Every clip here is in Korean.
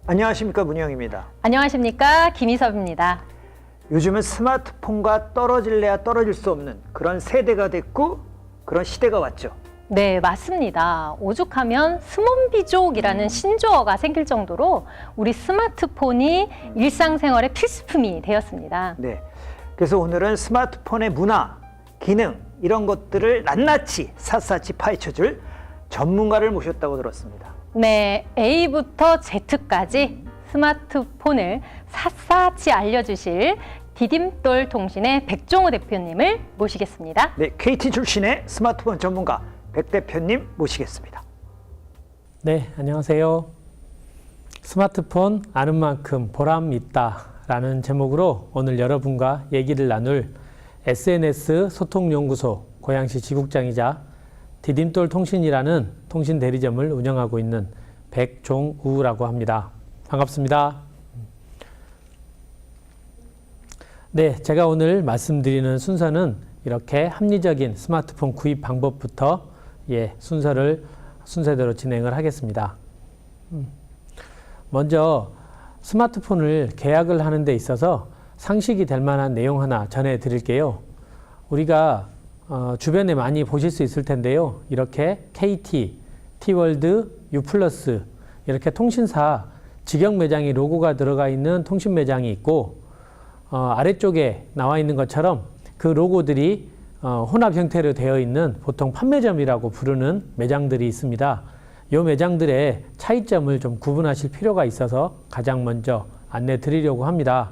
안녕하십니까, 문희영입니다. 안녕하십니까, 김희섭입니다. 요즘은 스마트폰과 떨어질래야 떨어질 수 없는 그런 세대가 됐고 그런 시대가 왔죠. 네, 맞습니다. 오죽하면 스몬비족이라는 신조어가 생길 정도로 우리 스마트폰이 일상생활의 필수품이 되었습니다. 네, 그래서 오늘은 스마트폰의 문화, 기능 이런 것들을 낱낱이 샅샅이 파헤쳐줄 전문가를 모셨다고 들었습니다. 네, A부터 Z까지 스마트폰을 샅샅이 알려주실 디딤돌 통신의 백종호 대표님을 모시겠습니다. 네, KT 출신의 스마트폰 전문가 백 대표님 모시겠습니다. 네, 안녕하세요. 스마트폰 아는 만큼 보람 있다 라는 제목으로 오늘 여러분과 얘기를 나눌 SNS 소통연구소 고양시 지국장이자 디딤돌 통신이라는 통신 대리점을 운영하고 있는 백종우라고 합니다. 반갑습니다. 네, 제가 오늘 말씀드리는 순서는 이렇게 합리적인 스마트폰 구입 방법부터 순서대로 진행을 하겠습니다. 먼저 스마트폰을 계약을 하는 데 있어서 상식이 될 만한 내용 하나 전해드릴게요. 우리가 주변에 많이 보실 수 있을 텐데요. 이렇게 KT, T월드, U+, 이렇게 통신사 직영 매장이 로고가 들어가 있는 통신 매장이 있고 아래쪽에 나와 있는 것처럼 그 로고들이 혼합 형태로 되어 있는 보통 판매점이라고 부르는 매장들이 있습니다. 이 매장들의 차이점을 좀 구분하실 필요가 있어서 가장 먼저 안내 드리려고 합니다.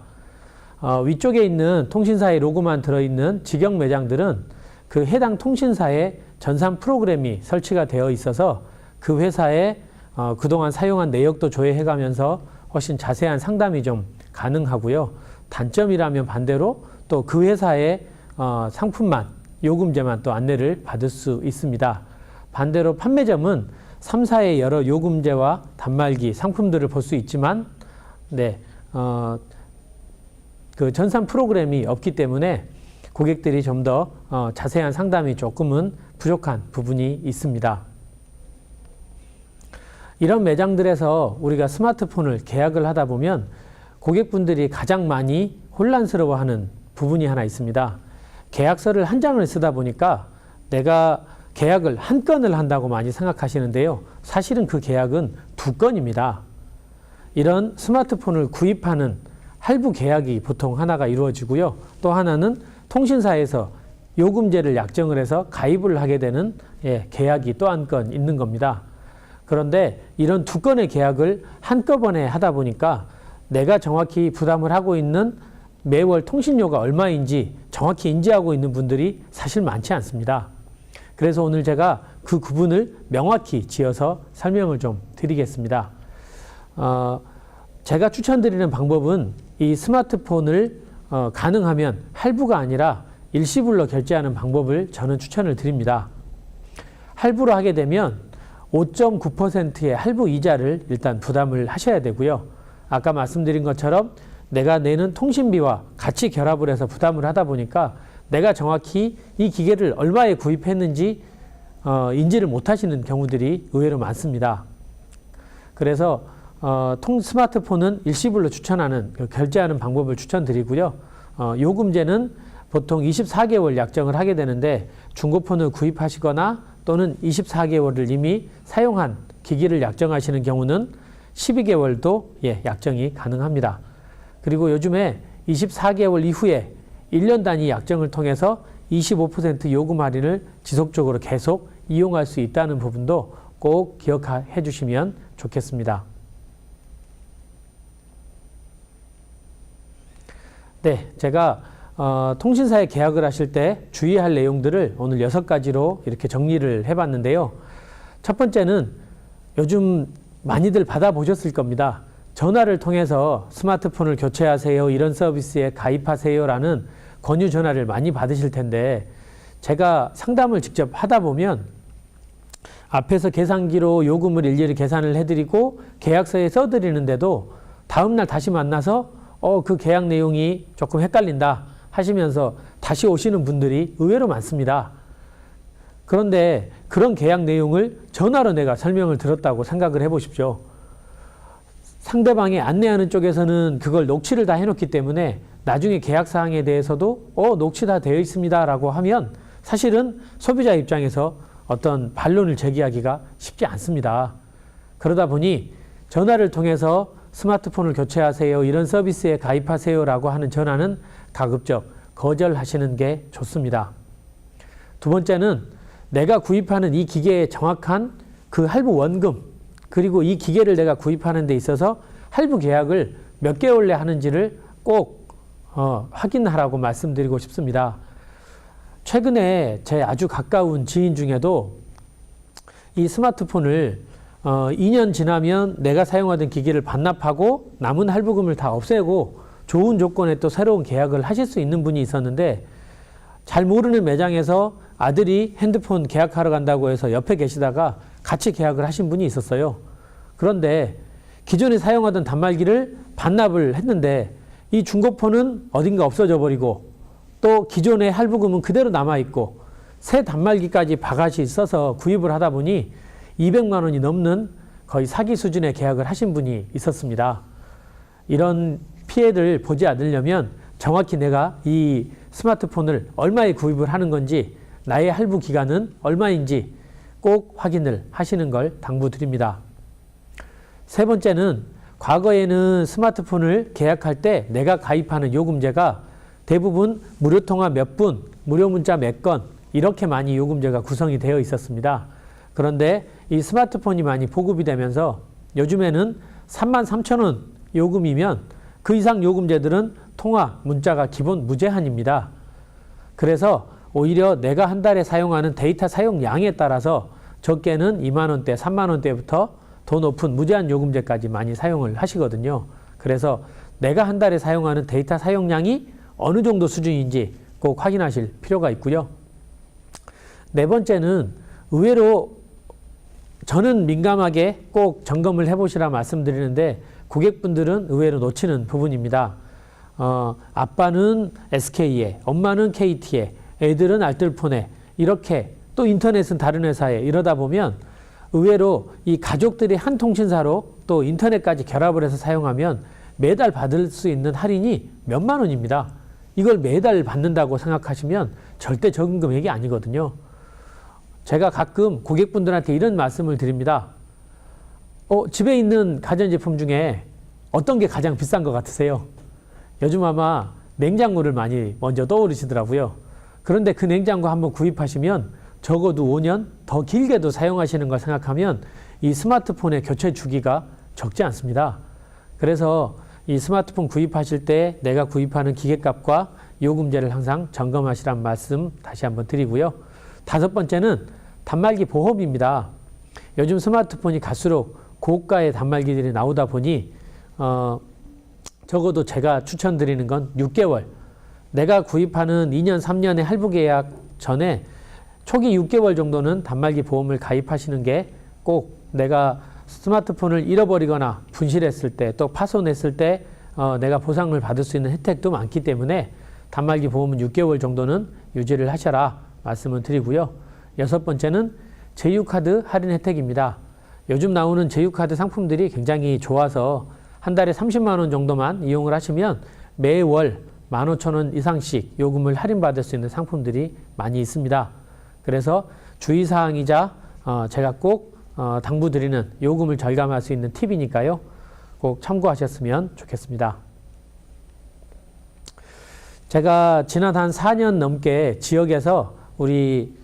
위쪽에 있는 통신사의 로고만 들어있는 직영 매장들은 그 해당 통신사의 전산 프로그램이 설치가 되어 있어서 그 회사의 그동안 사용한 내역도 조회해가면서 훨씬 자세한 상담이 좀 가능하고요. 단점이라면 반대로 또 그 회사의 상품만, 요금제만 또 안내를 받을 수 있습니다. 반대로 판매점은 3사의 여러 요금제와 단말기, 상품들을 볼 수 있지만 그 전산 프로그램이 없기 때문에 고객들이 좀 더 자세한 상담이 조금은 부족한 부분이 있습니다. 이런 매장들에서 우리가 스마트폰을 계약을 하다 보면 고객분들이 가장 많이 혼란스러워하는 부분이 하나 있습니다. 계약서를 한 장을 쓰다 보니까 내가 계약을 한 건을 한다고 많이 생각하시는데요. 사실은 그 계약은 두 건입니다. 이런 스마트폰을 구입하는 할부 계약이 보통 하나가 이루어지고요. 또 하나는 통신사에서 요금제를 약정을 해서 가입을 하게 되는 계약이 또 한 건 있는 겁니다. 그런데 이런 두 건의 계약을 한꺼번에 하다 보니까 내가 정확히 부담을 하고 있는 매월 통신료가 얼마인지 정확히 인지하고 있는 분들이 사실 많지 않습니다. 그래서 오늘 제가 그 구분을 명확히 지어서 설명을 좀 드리겠습니다. 제가 추천드리는 방법은 이 스마트폰을 가능하면 할부가 아니라 일시불로 결제하는 방법을 저는 추천을 드립니다. 할부로 하게 되면 5.9%의 할부 이자를 일단 부담을 하셔야 되고요. 아까 말씀드린 것처럼 내가 내는 통신비와 같이 결합을 해서 부담을 하다 보니까 내가 정확히 이 기계를 얼마에 구입했는지 인지를 못하시는 경우들이 의외로 많습니다. 그래서 스마트폰은 일시불로 추천하는 결제하는 방법을 추천드리고요. 요금제는 보통 24개월 약정을 하게 되는데 중고폰을 구입하시거나 또는 24개월을 이미 사용한 기기를 약정하시는 경우는 12개월도 약정이 가능합니다. 그리고 요즘에 24개월 이후에 1년 단위 약정을 통해서 25% 요금 할인을 지속적으로 계속 이용할 수 있다는 부분도 꼭 기억해 주시면 좋겠습니다. 네, 제가 통신사에 계약을 하실 때 주의할 내용들을 오늘 6가지로 이렇게 정리를 해봤는데요. 첫 번째는 요즘 많이들 받아보셨을 겁니다. 전화를 통해서 스마트폰을 교체하세요, 이런 서비스에 가입하세요 라는 권유 전화를 많이 받으실 텐데 제가 상담을 직접 하다 보면 앞에서 계산기로 요금을 일일이 계산을 해드리고 계약서에 써드리는데도 다음날 다시 만나서 그 계약 내용이 조금 헷갈린다 하시면서 다시 오시는 분들이 의외로 많습니다. 그런데 그런 계약 내용을 전화로 내가 설명을 들었다고 생각을 해보십시오. 상대방이 안내하는 쪽에서는 그걸 녹취를 다 해놓기 때문에 나중에 계약 사항에 대해서도 녹취 다 되어 있습니다 라고 하면 사실은 소비자 입장에서 어떤 반론을 제기하기가 쉽지 않습니다. 그러다 보니 전화를 통해서 스마트폰을 교체하세요, 이런 서비스에 가입하세요 라고 하는 전화는 가급적 거절하시는 게 좋습니다. 두 번째는 내가 구입하는 이 기계의 정확한 그 할부 원금, 그리고 이 기계를 내가 구입하는 데 있어서 할부 계약을 몇 개월 내 하는지를 꼭 확인하라고 말씀드리고 싶습니다. 최근에 제 아주 가까운 지인 중에도 이 스마트폰을 2년 지나면 내가 사용하던 기기를 반납하고 남은 할부금을 다 없애고 좋은 조건에 또 새로운 계약을 하실 수 있는 분이 있었는데, 잘 모르는 매장에서 아들이 핸드폰 계약하러 간다고 해서 옆에 계시다가 같이 계약을 하신 분이 있었어요. 그런데 기존에 사용하던 단말기를 반납을 했는데 이 중고폰은 어딘가 없어져 버리고 또 기존의 할부금은 그대로 남아있고 새 단말기까지 바가지 있어서 구입을 하다 보니 200만 원이 넘는 거의 사기 수준의 계약을 하신 분이 있었습니다. 이런 피해를 보지 않으려면 정확히 내가 이 스마트폰을 얼마에 구입을 하는 건지, 나의 할부 기간은 얼마인지 꼭 확인을 하시는 걸 당부드립니다. 세 번째는, 과거에는 스마트폰을 계약할 때 내가 가입하는 요금제가 대부분 무료 통화 몇 분, 무료 문자 몇 건, 이렇게 많이 요금제가 구성이 되어 있었습니다. 그런데 이 스마트폰이 많이 보급이 되면서 요즘에는 33,000원 요금이면 그 이상 요금제들은 통화, 문자가 기본 무제한입니다. 그래서 오히려 내가 한 달에 사용하는 데이터 사용량에 따라서 적게는 2만 원대, 3만 원대부터 더 높은 무제한 요금제까지 많이 사용을 하시거든요. 그래서 내가 한 달에 사용하는 데이터 사용량이 어느 정도 수준인지 꼭 확인하실 필요가 있고요. 네 번째는, 의외로 저는 민감하게 꼭 점검을 해보시라 말씀드리는데 고객분들은 의외로 놓치는 부분입니다. 아빠는 SK에, 엄마는 KT에, 애들은 알뜰폰에, 이렇게 또 인터넷은 다른 회사에, 이러다 보면 의외로 이 가족들이 한 통신사로 또 인터넷까지 결합을 해서 사용하면 매달 받을 수 있는 할인이 몇만 원입니다. 이걸 매달 받는다고 생각하시면 절대 적은 금액이 아니거든요. 제가 가끔 고객분들한테 이런 말씀을 드립니다. 집에 있는 가전제품 중에 어떤 게 가장 비싼 것 같으세요? 요즘 아마 냉장고를 많이 먼저 떠오르시더라고요. 그런데 그 냉장고 한번 구입하시면 적어도 5년, 더 길게도 사용하시는 걸 생각하면 이 스마트폰의 교체 주기가 적지 않습니다. 그래서 이 스마트폰 구입하실 때 내가 구입하는 기계값과 요금제를 항상 점검하시라는 말씀 다시 한번 드리고요. 다섯 번째는 단말기 보험입니다. 요즘 스마트폰이 갈수록 고가의 단말기들이 나오다 보니 적어도 제가 추천드리는 건 6개월, 내가 구입하는 2년, 3년의 할부 계약 전에 초기 6개월 정도는 단말기 보험을 가입하시는 게 꼭 내가 스마트폰을 잃어버리거나 분실했을 때, 또 파손했을 때 내가 보상을 받을 수 있는 혜택도 많기 때문에 단말기 보험은 6개월 정도는 유지를 하셔라 말씀을 드리고요. 여섯 번째는 제휴카드 할인 혜택입니다. 요즘 나오는 제휴카드 상품들이 굉장히 좋아서 한 달에 30만 원 정도만 이용을 하시면 매월 15,000원 이상씩 요금을 할인받을 수 있는 상품들이 많이 있습니다. 그래서 주의사항이자 제가 꼭 당부드리는 요금을 절감할 수 있는 팁이니까요. 꼭 참고하셨으면 좋겠습니다. 제가 지난 한 4년 넘게 지역에서 우리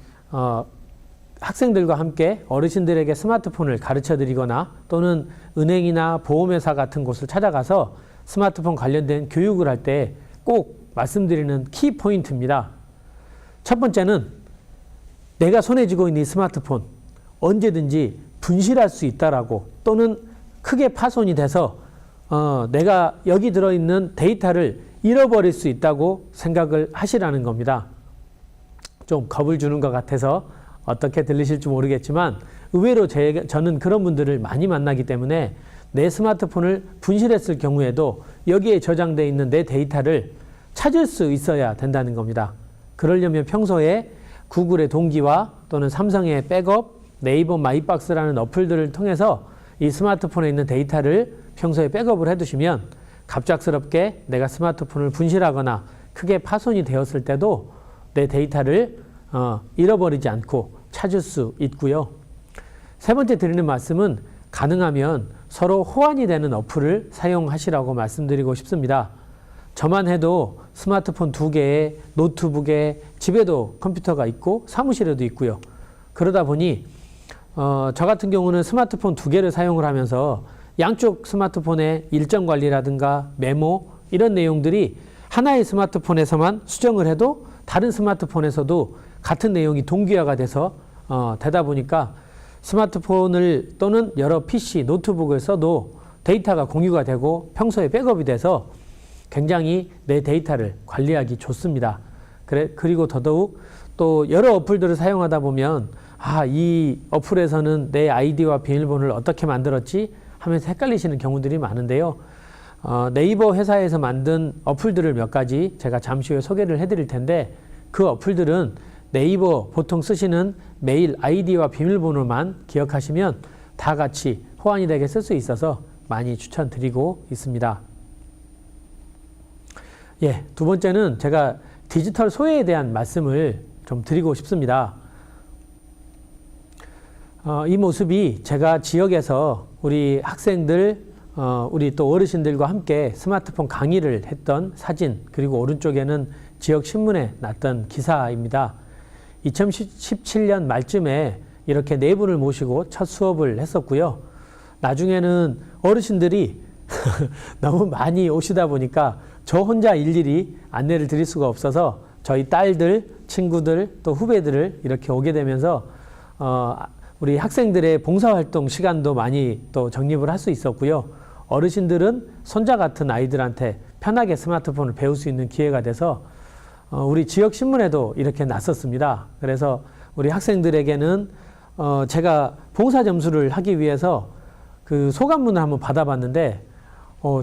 학생들과 함께 어르신들에게 스마트폰을 가르쳐 드리거나 또는 은행이나 보험회사 같은 곳을 찾아가서 스마트폰 관련된 교육을 할 때 꼭 말씀드리는 키 포인트입니다. 첫 번째는, 내가 손에 쥐고 있는 이 스마트폰 언제든지 분실할 수 있다라고, 또는 크게 파손이 돼서 내가 여기 들어있는 데이터를 잃어버릴 수 있다고 생각을 하시라는 겁니다. 좀 겁을 주는 것 같아서 어떻게 들리실지 모르겠지만 의외로 저는 그런 분들을 많이 만나기 때문에 내 스마트폰을 분실했을 경우에도 여기에 저장되어 있는 내 데이터를 찾을 수 있어야 된다는 겁니다. 그러려면 평소에 구글의 동기화 또는 삼성의 백업, 네이버 마이박스라는 어플들을 통해서 이 스마트폰에 있는 데이터를 평소에 백업을 해두시면 갑작스럽게 내가 스마트폰을 분실하거나 크게 파손이 되었을 때도 내 데이터를 잃어버리지 않고 찾을 수 있고요. 세 번째 드리는 말씀은 가능하면 서로 호환이 되는 어플을 사용하시라고 말씀드리고 싶습니다. 저만 해도 스마트폰 2개에 노트북에 집에도 컴퓨터가 있고 사무실에도 있고요. 그러다 보니 저 같은 경우는 스마트폰 2개를 사용을 하면서 양쪽 스마트폰의 일정 관리라든가 메모 이런 내용들이 하나의 스마트폰에서만 수정을 해도 다른 스마트폰에서도 같은 내용이 동기화가 돼서 되다 보니까 스마트폰을 또는 여러 PC, 노트북을 써도 데이터가 공유가 되고 평소에 백업이 돼서 굉장히 내 데이터를 관리하기 좋습니다. 그리고 더더욱 또 여러 어플들을 사용하다 보면 이 어플에서는 내 아이디와 비밀번호를 어떻게 만들었지 하면서 헷갈리시는 경우들이 많은데요. 네이버 회사에서 만든 어플들을 몇 가지 제가 잠시 후에 소개를 해드릴 텐데 그 어플들은 네이버 보통 쓰시는 메일 아이디와 비밀번호만 기억하시면 다 같이 호환이 되게 쓸 수 있어서 많이 추천드리고 있습니다. 예, 두 번째는 제가 디지털 소외에 대한 말씀을 좀 드리고 싶습니다. 이 모습이 제가 지역에서 우리 학생들, 우리 또 어르신들과 함께 스마트폰 강의를 했던 사진, 그리고 오른쪽에는 지역 신문에 났던 기사입니다. 2017년 말쯤에 이렇게 네 분을 모시고 첫 수업을 했었고요. 나중에는 어르신들이 너무 많이 오시다 보니까 저 혼자 일일이 안내를 드릴 수가 없어서 저희 딸들, 친구들, 또 후배들을 이렇게 오게 되면서 우리 학생들의 봉사활동 시간도 많이 또 적립을 할 수 있었고요. 어르신들은 손자 같은 아이들한테 편하게 스마트폰을 배울 수 있는 기회가 돼서 우리 지역 신문에도 이렇게 났었습니다. 그래서 우리 학생들에게는 제가 봉사 점수를 하기 위해서 그 소감문을 한번 받아봤는데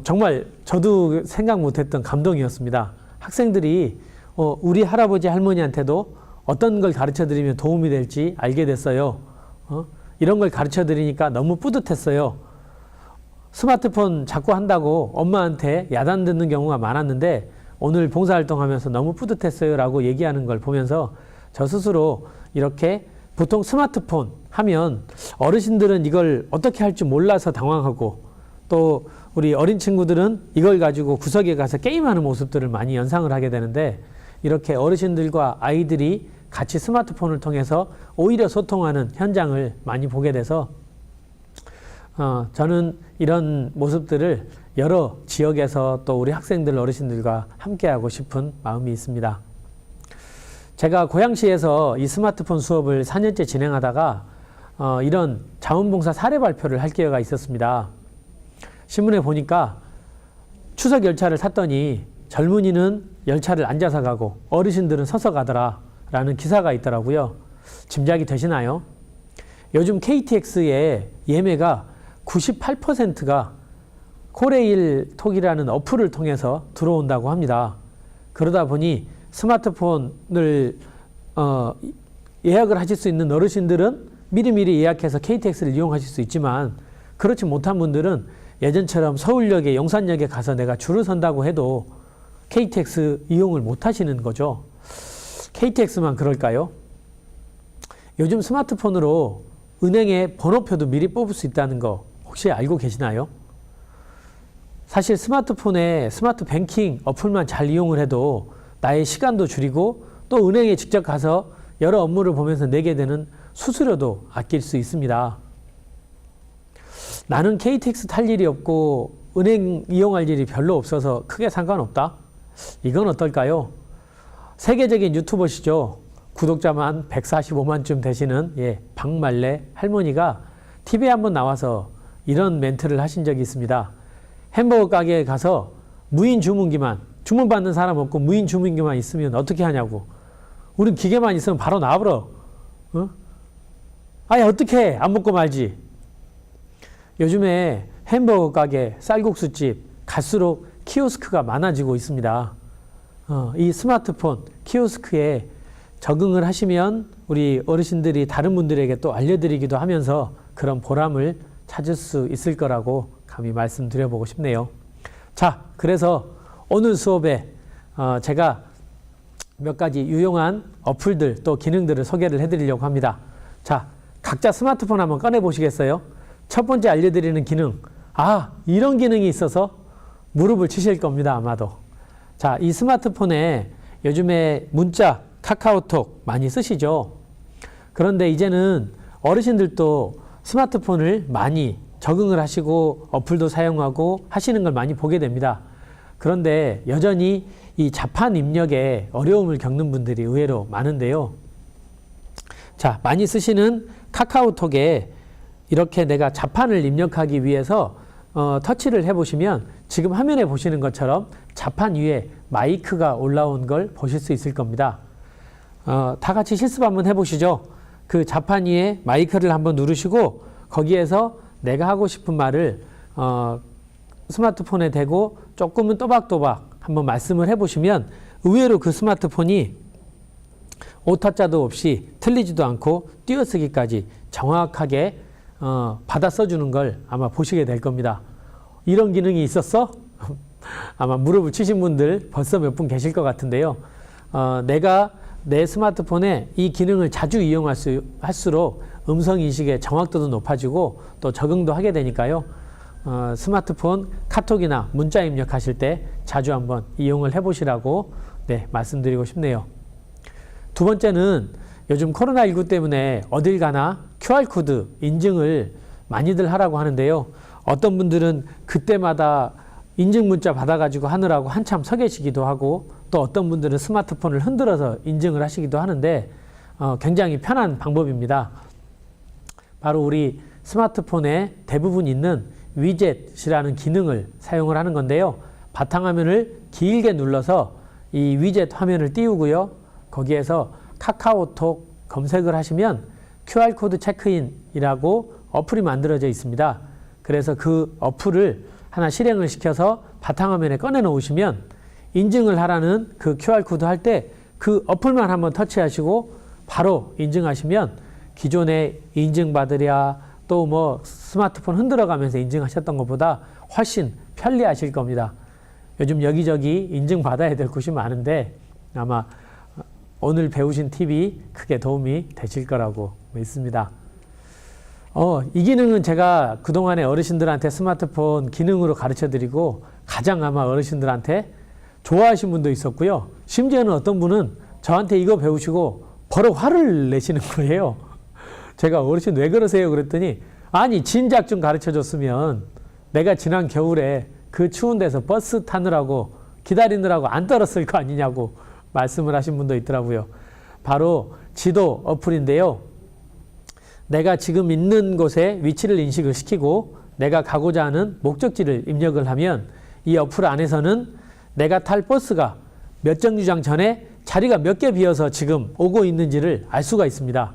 정말 저도 생각 못했던 감동이었습니다. 학생들이 우리 할아버지 할머니한테도 어떤 걸 가르쳐 드리면 도움이 될지 알게 됐어요. 이런 걸 가르쳐 드리니까 너무 뿌듯했어요. 스마트폰 자꾸 한다고 엄마한테 야단 듣는 경우가 많았는데 오늘 봉사활동하면서 너무 뿌듯했어요 라고 얘기하는 걸 보면서 저 스스로 이렇게 보통 스마트폰 하면 어르신들은 이걸 어떻게 할 줄 몰라서 당황하고 또 우리 어린 친구들은 이걸 가지고 구석에 가서 게임하는 모습들을 많이 연상을 하게 되는데 이렇게 어르신들과 아이들이 같이 스마트폰을 통해서 오히려 소통하는 현장을 많이 보게 돼서 저는 이런 모습들을 여러 지역에서 또 우리 학생들 어르신들과 함께하고 싶은 마음이 있습니다. 제가 고양시에서 이 스마트폰 수업을 4년째 진행하다가 이런 자원봉사 사례 발표를 할 기회가 있었습니다. 신문에 보니까 추석 열차를 탔더니 젊은이는 열차를 앉아서 가고 어르신들은 서서 가더라 라는 기사가 있더라고요. 짐작이 되시나요? 요즘 KTX의 예매가 98%가 코레일톡이라는 어플을 통해서 들어온다고 합니다. 그러다 보니 스마트폰을 예약을 하실 수 있는 어르신들은 미리미리 예약해서 KTX를 이용하실 수 있지만 그렇지 못한 분들은 예전처럼 서울역에 용산역에 가서 내가 줄을 선다고 해도 KTX 이용을 못 하시는 거죠. KTX만 그럴까요? 요즘 스마트폰으로 은행의 번호표도 미리 뽑을 수 있다는 거 혹시 알고 계시나요? 사실 스마트폰에 스마트 뱅킹 어플만 잘 이용을 해도 나의 시간도 줄이고 또 은행에 직접 가서 여러 업무를 보면서 내게 되는 수수료도 아낄 수 있습니다. 나는 KTX 탈 일이 없고 은행 이용할 일이 별로 없어서 크게 상관없다? 이건 어떨까요? 세계적인 유튜버시죠. 구독자만 145만쯤 되시는 박말래 할머니가 TV에 한번 나와서 이런 멘트를 하신 적이 있습니다. 햄버거 가게에 가서 무인 주문기만, 주문받는 사람 없고 무인 주문기만 있으면 어떻게 하냐고. 우린 기계만 있으면 바로 나와버려. 아니 어떻게 안 먹고 말지. 요즘에 햄버거 가게, 쌀국수집 갈수록 키오스크가 많아지고 있습니다. 이 스마트폰 키오스크에 적응을 하시면 우리 어르신들이 다른 분들에게 또 알려드리기도 하면서 그런 보람을 찾을 수 있을 거라고 감히 말씀드려보고 싶네요. 자, 그래서 오늘 수업에 제가 몇 가지 유용한 어플들 또 기능들을 소개를 해드리려고 합니다. 자, 각자 스마트폰 한번 꺼내 보시겠어요? 첫 번째 알려드리는 기능, 이런 기능이 있어서 무릎을 치실 겁니다, 아마도. 자, 이 스마트폰에 요즘에 문자, 카카오톡 많이 쓰시죠? 그런데 이제는 어르신들도 스마트폰을 많이 적응을 하시고 어플도 사용하고 하시는 걸 많이 보게 됩니다. 그런데 여전히 이 자판 입력에 어려움을 겪는 분들이 의외로 많은데요. 자, 많이 쓰시는 카카오톡에 이렇게 내가 자판을 입력하기 위해서 터치를 해보시면 지금 화면에 보시는 것처럼 자판 위에 마이크가 올라온 걸 보실 수 있을 겁니다. 다 같이 실습 한번 해보시죠. 그 자판 위에 마이크를 한번 누르시고 거기에서 내가 하고 싶은 말을 스마트폰에 대고 조금은 또박또박 한번 말씀을 해보시면 의외로 그 스마트폰이 오타자도 없이 틀리지도 않고 띄어쓰기까지 정확하게 받아 써주는 걸 아마 보시게 될 겁니다. 이런 기능이 있었어? 아마 무릎을 치신 분들 벌써 몇 분 계실 것 같은데요. 내가 내 스마트폰에 이 기능을 자주 이용할수록 음성인식의 정확도도 높아지고 또 적응도 하게 되니까요. 스마트폰 카톡이나 문자 입력하실 때 자주 한번 이용을 해보시라고 말씀드리고 싶네요. 두 번째는 요즘 코로나19 때문에 어딜 가나 QR코드 인증을 많이들 하라고 하는데요. 어떤 분들은 그때마다 인증 문자 받아가지고 하느라고 한참 서 계시기도 하고 또 어떤 분들은 스마트폰을 흔들어서 인증을 하시기도 하는데 굉장히 편한 방법입니다. 바로 우리 스마트폰에 대부분 있는 위젯이라는 기능을 사용을 하는 건데요. 바탕화면을 길게 눌러서 이 위젯 화면을 띄우고요. 거기에서 카카오톡 검색을 하시면 QR코드 체크인이라고 어플이 만들어져 있습니다. 그래서 그 어플을 하나 실행을 시켜서 바탕화면에 꺼내 놓으시면 인증을 하라는 그 QR코드 할 때 그 어플만 한번 터치하시고 바로 인증하시면 기존에 인증받으랴 또 뭐 스마트폰 흔들어 가면서 인증하셨던 것보다 훨씬 편리하실 겁니다. 요즘 여기저기 인증받아야 될 곳이 많은데 아마 오늘 배우신 팁이 크게 도움이 되실 거라고 믿습니다. 이 기능은 제가 그동안에 어르신들한테 스마트폰 기능으로 가르쳐드리고 가장 아마 어르신들한테 좋아하신 분도 있었고요. 심지어는 어떤 분은 저한테 이거 배우시고 바로 화를 내시는 거예요. 제가 어르신 왜 그러세요? 그랬더니 아니 진작 좀 가르쳐줬으면 내가 지난 겨울에 그 추운 데서 버스 타느라고 기다리느라고 안 떨었을 거 아니냐고 말씀을 하신 분도 있더라고요. 바로 지도 어플인데요. 내가 지금 있는 곳에 위치를 인식을 시키고 내가 가고자 하는 목적지를 입력을 하면 이 어플 안에서는 내가 탈 버스가 몇 정류장 전에 자리가 몇 개 비어서 지금 오고 있는지를 알 수가 있습니다.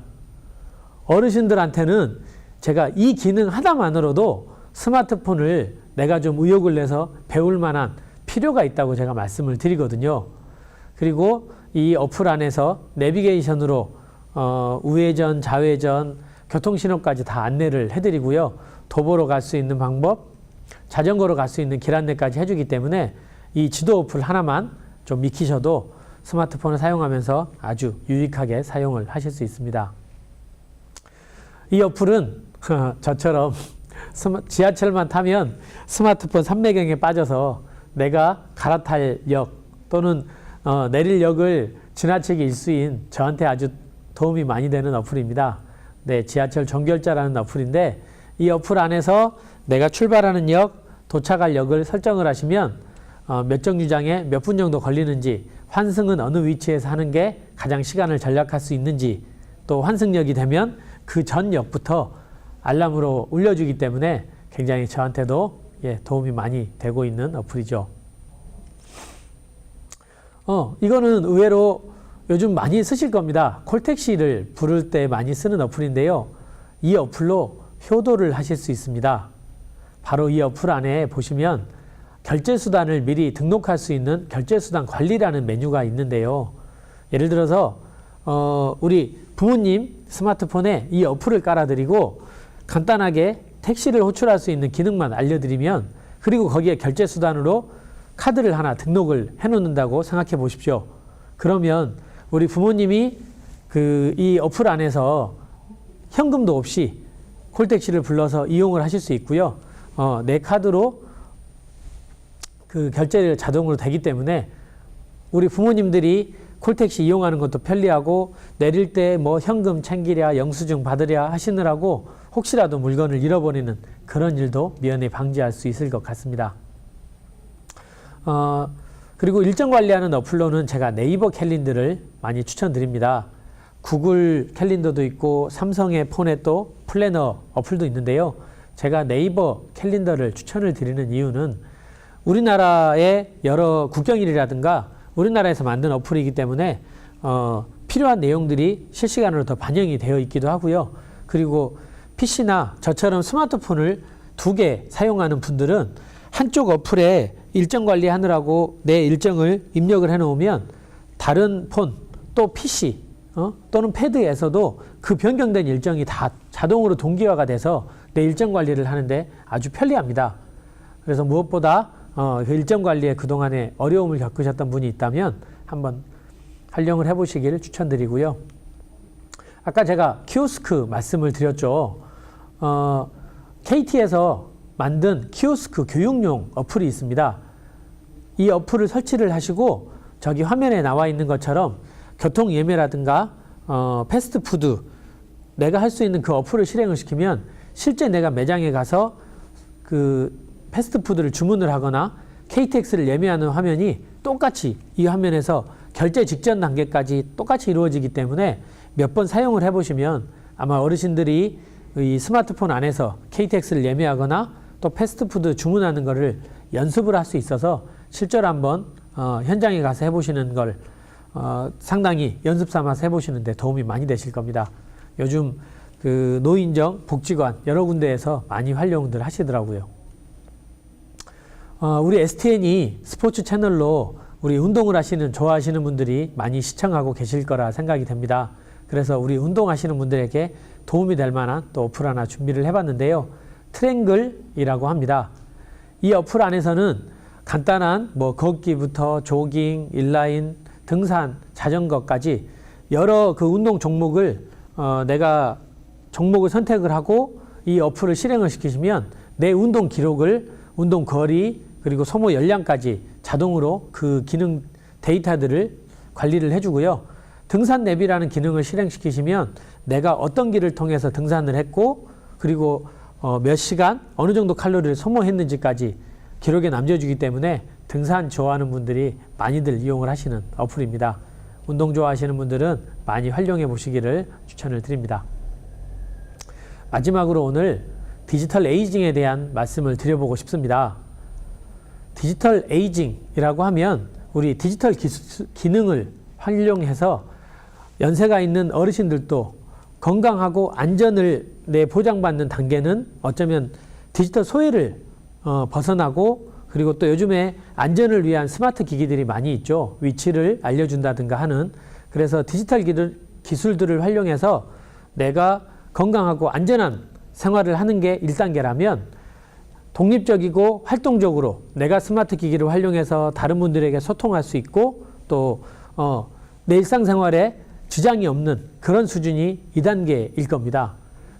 어르신들한테는 제가 이 기능 하나만으로도 스마트폰을 내가 좀 의욕을 내서 배울 만한 필요가 있다고 제가 말씀을 드리거든요. 그리고 이 어플 안에서 내비게이션으로 우회전, 좌회전, 교통신호까지 다 안내를 해드리고요. 도보로 갈 수 있는 방법, 자전거로 갈 수 있는 길 안내까지 해주기 때문에 이 지도 어플 하나만 좀 익히셔도 스마트폰을 사용하면서 아주 유익하게 사용을 하실 수 있습니다. 이 어플은 저처럼 지하철만 타면 스마트폰 삼매경에 빠져서 내가 갈아탈 역 또는 내릴 역을 지나치기 일수인 저한테 아주 도움이 많이 되는 어플입니다. 지하철 종결자라는 어플인데 이 어플 안에서 내가 출발하는 역, 도착할 역을 설정을 하시면 몇 정류장에 몇 분 정도 걸리는지, 환승은 어느 위치에서 하는 게 가장 시간을 절약할 수 있는지, 또 환승역이 되면 그 전 역부터 알람으로 울려주기 때문에 굉장히 저한테도 도움이 많이 되고 있는 어플이죠. 이거는 의외로 요즘 많이 쓰실 겁니다. 콜택시를 부를 때 많이 쓰는 어플인데요. 이 어플로 효도를 하실 수 있습니다. 바로 이 어플 안에 보시면 결제수단을 미리 등록할 수 있는 결제수단 관리라는 메뉴가 있는데요. 예를 들어서 우리 부모님 스마트폰에 이 어플을 깔아드리고 간단하게 택시를 호출할 수 있는 기능만 알려드리면, 그리고 거기에 결제 수단으로 카드를 하나 등록을 해 놓는다고 생각해 보십시오. 그러면 우리 부모님이 이 어플 안에서 현금도 없이 콜택시를 불러서 이용을 하실 수 있고요. 내 카드로 그 결제를 자동으로 되기 때문에 우리 부모님들이 콜택시 이용하는 것도 편리하고, 내릴 때 뭐 현금 챙기랴 영수증 받으랴 하시느라고 혹시라도 물건을 잃어버리는 그런 일도 미연에 방지할 수 있을 것 같습니다. 그리고 일정 관리하는 어플로는 제가 네이버 캘린더를 많이 추천드립니다. 구글 캘린더도 있고 삼성의 폰에 또 플래너 어플도 있는데요. 제가 네이버 캘린더를 추천을 드리는 이유는 우리나라의 여러 국경일이라든가 우리나라에서 만든 어플이기 때문에 필요한 내용들이 실시간으로 더 반영이 되어 있기도 하고요. 그리고 PC나 저처럼 스마트폰을 2개 사용하는 분들은 한쪽 어플에 일정 관리하느라고 내 일정을 입력을 해놓으면 다른 폰, 또 PC 또는 패드에서도 그 변경된 일정이 다 자동으로 동기화가 돼서 내 일정 관리를 하는데 아주 편리합니다. 그래서 무엇보다 그 일정 관리에 그동안에 어려움을 겪으셨던 분이 있다면 한번 활용을 해보시기를 추천드리고요. 아까 제가 키오스크 말씀을 드렸죠. KT에서 만든 키오스크 교육용 어플이 있습니다. 이 어플을 설치를 하시고 저기 화면에 나와 있는 것처럼 교통 예매라든가 패스트푸드 내가 할 수 있는 그 어플을 실행을 시키면 실제 내가 매장에 가서 그 패스트푸드를 주문을 하거나 KTX를 예매하는 화면이 똑같이 이 화면에서 결제 직전 단계까지 똑같이 이루어지기 때문에 몇 번 사용을 해보시면 아마 어르신들이 이 스마트폰 안에서 KTX를 예매하거나 또 패스트푸드 주문하는 거를 연습을 할 수 있어서 실제로 한번 현장에 가서 해보시는 걸 상당히 연습 삼아서 해보시는데 도움이 많이 되실 겁니다. 요즘 그 노인정, 복지관 여러 군데에서 많이 활용들 하시더라고요. 우리 STN이 스포츠 채널로 우리 운동을 좋아하시는 분들이 많이 시청하고 계실 거라 생각이 됩니다. 그래서 우리 운동하시는 분들에게 도움이 될 만한 또 어플 하나 준비를 해봤는데요. 트랭글이라고 합니다. 이 어플 안에서는 간단한 뭐 걷기부터 조깅, 인라인, 등산, 자전거까지 여러 그 운동 종목을 내가 종목을 선택을 하고 이 어플을 실행을 시키시면 내 운동 기록을, 운동 거리, 그리고 소모 열량까지 자동으로 그 기능 데이터들을 관리를 해주고요. 등산 앱이라는 기능을 실행시키시면 내가 어떤 길을 통해서 등산을 했고 그리고 몇 시간 어느 정도 칼로리를 소모했는지까지 기록에 남겨주기 때문에 등산 좋아하는 분들이 많이들 이용을 하시는 어플입니다. 운동 좋아하시는 분들은 많이 활용해 보시기를 추천을 드립니다. 마지막으로 오늘 디지털 에이징에 대한 말씀을 드려보고 싶습니다. 디지털 에이징이라고 하면 우리 디지털 기능을 활용해서 연세가 있는 어르신들도 건강하고 안전을 보장받는 단계는 어쩌면 디지털 소외를 벗어나고, 그리고 또 요즘에 안전을 위한 스마트 기기들이 많이 있죠. 위치를 알려준다든가 하는. 그래서 디지털 기술들을 활용해서 내가 건강하고 안전한 생활을 하는 게 1단계라면 독립적이고 활동적으로 내가 스마트 기기를 활용해서 다른 분들에게 소통할 수 있고 또 내 일상생활에 지장이 없는 그런 수준이 2단계일 겁니다.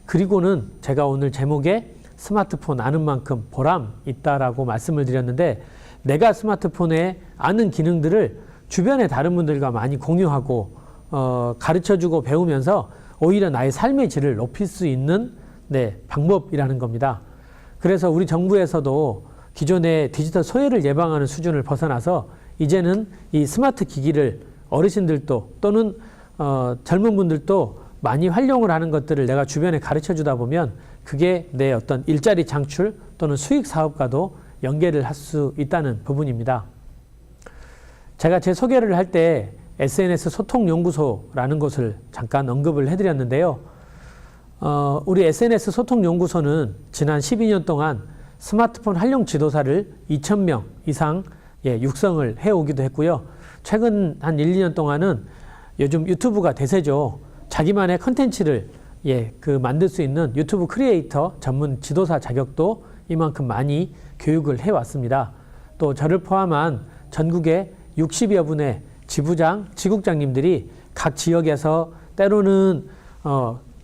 그리고는 제가 오늘 제목에 스마트폰 아는 만큼 보람 있다라고 말씀을 드렸는데, 내가 스마트폰에 아는 기능들을 주변의 다른 분들과 많이 공유하고 가르쳐주고 배우면서 오히려 나의 삶의 질을 높일 수 있는 방법이라는 겁니다. 그래서 우리 정부에서도 기존의 디지털 소외를 예방하는 수준을 벗어나서 이제는 이 스마트 기기를 어르신들도 또는 젊은 분들도 많이 활용을 하는 것들을 내가 주변에 가르쳐 주다 보면 그게 내 어떤 일자리 창출 또는 수익 사업과도 연계를 할 수 있다는 부분입니다. 제가 제 소개를 할 때 SNS 소통연구소라는 곳을 잠깐 언급을 해드렸는데요. 우리 SNS 소통연구소는 지난 12년 동안 스마트폰 활용 지도사를 2,000명 이상 육성을 해오기도 했고요. 최근 한 1, 2년 동안은 요즘 유튜브가 대세죠. 자기만의 컨텐츠를 그 만들 수 있는 유튜브 크리에이터 전문 지도사 자격도 이만큼 많이 교육을 해왔습니다. 또 저를 포함한 전국의 60여 분의 지부장, 지국장님들이 각 지역에서 때로는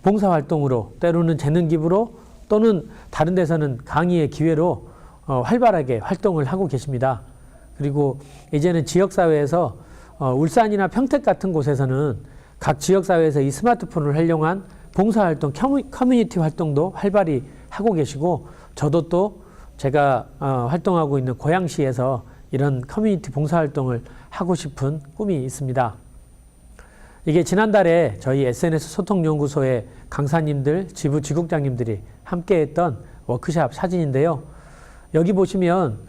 봉사활동으로, 때로는 재능 기부로, 또는 다른 데서는 강의의 기회로 활발하게 활동을 하고 계십니다. 그리고 이제는 지역사회에서 울산이나 평택 같은 곳에서는 각 지역사회에서 이 스마트폰을 활용한 봉사활동, 커뮤니티 활동도 활발히 하고 계시고, 저도 또 제가 활동하고 있는 고양시에서 이런 커뮤니티 봉사활동을 하고 싶은 꿈이 있습니다. 이게 지난달에 저희 SNS 소통연구소의 강사님들, 지부 지국장님들이 함께했던 워크샵 사진인데요. 여기 보시면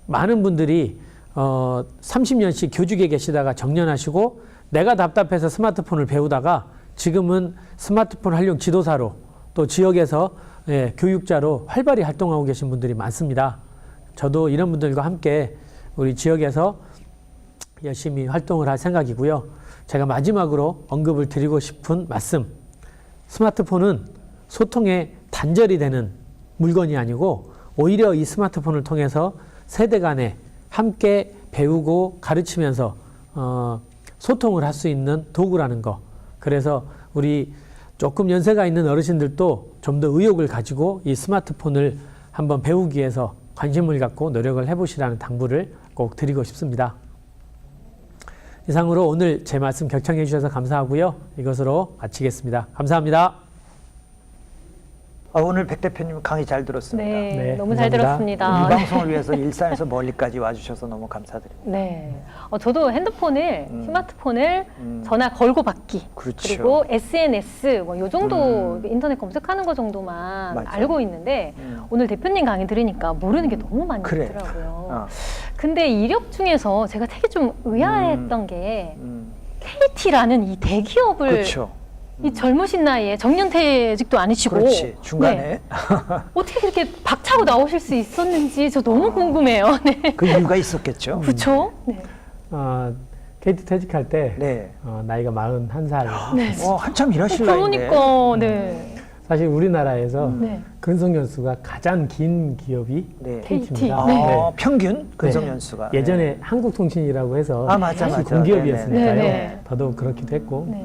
많은 분들이 30년씩 교직에 계시다가 정년하시고 내가 답답해서 스마트폰을 배우다가 지금은 스마트폰 활용 지도사로 또 지역에서 교육자로 활발히 활동하고 계신 분들이 많습니다. 저도 이런 분들과 함께 우리 지역에서 열심히 활동을 할 생각이고요. 제가 마지막으로 언급을 드리고 싶은 말씀. 스마트폰은 소통의 단절이 되는 물건이 아니고 오히려 이 스마트폰을 통해서 세대 간에 함께 배우고 가르치면서 소통을 할 수 있는 도구라는 거. 그래서 우리 조금 연세가 있는 어르신들도 좀 더 의욕을 가지고 이 스마트폰을 한번 배우기 위해서 관심을 갖고 노력을 해보시라는 당부를 꼭 드리고 싶습니다. 이상으로 오늘 제 말씀 경청해 주셔서 감사하고요. 이것으로 마치겠습니다. 감사합니다. 오늘 백 대표님 강의 잘 들었습니다. 네, 네, 너무 잘 감사합니다. 들었습니다. 이 방송을 위해서 일산에서 멀리까지 와주셔서 너무 감사드립니다. 네. 저도 핸드폰을, 스마트폰을 전화 걸고 받기. 그렇죠. 그리고 SNS, 뭐, 요 정도 인터넷 검색하는 거 정도만 맞아요. 알고 있는데, 오늘 대표님 강의 들으니까 모르는 게 너무 많이 그래. 있더라고요. 근데 이력 중에서 제가 되게 좀 의아했던 게, KT라는 이 대기업을 그렇죠. 이 젊으신 나이에 정년퇴직도 아니시고 그렇지. 중간에. 네. 어떻게 그렇게 박차고 나오실 수 있었는지 저 너무 궁금해요. 네. 그 이유가 있었겠죠. 그렇죠? 네. KT 퇴직할 때 네. 나이가 41살. 네. 한참 일하실 나이인데. 그러니까 네. 사실 우리나라에서 네. 근속연수가 가장 긴 기업이 네. KT입니다. KT. 네. 평균 근속연수가. 예전에 네. 한국통신이라고 해서 맞아. 공기업이었으니까요. 네네. 더더욱 그렇기도 했고 네.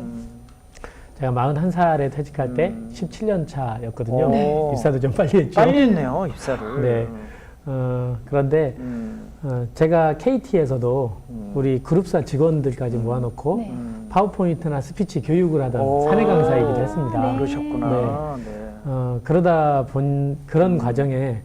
제가 41살에 퇴직할 때 17년 차였거든요. 오. 입사도 좀 빨리 했죠. 빨리 했네요, 입사를. 네. 그런데 제가 KT에서도 우리 그룹사 직원들까지 모아놓고 네. 파워포인트나 스피치 교육을 하던 오. 사내 강사이기도 했습니다. 네. 그러셨구나. 네. 그러다 본 그런 과정에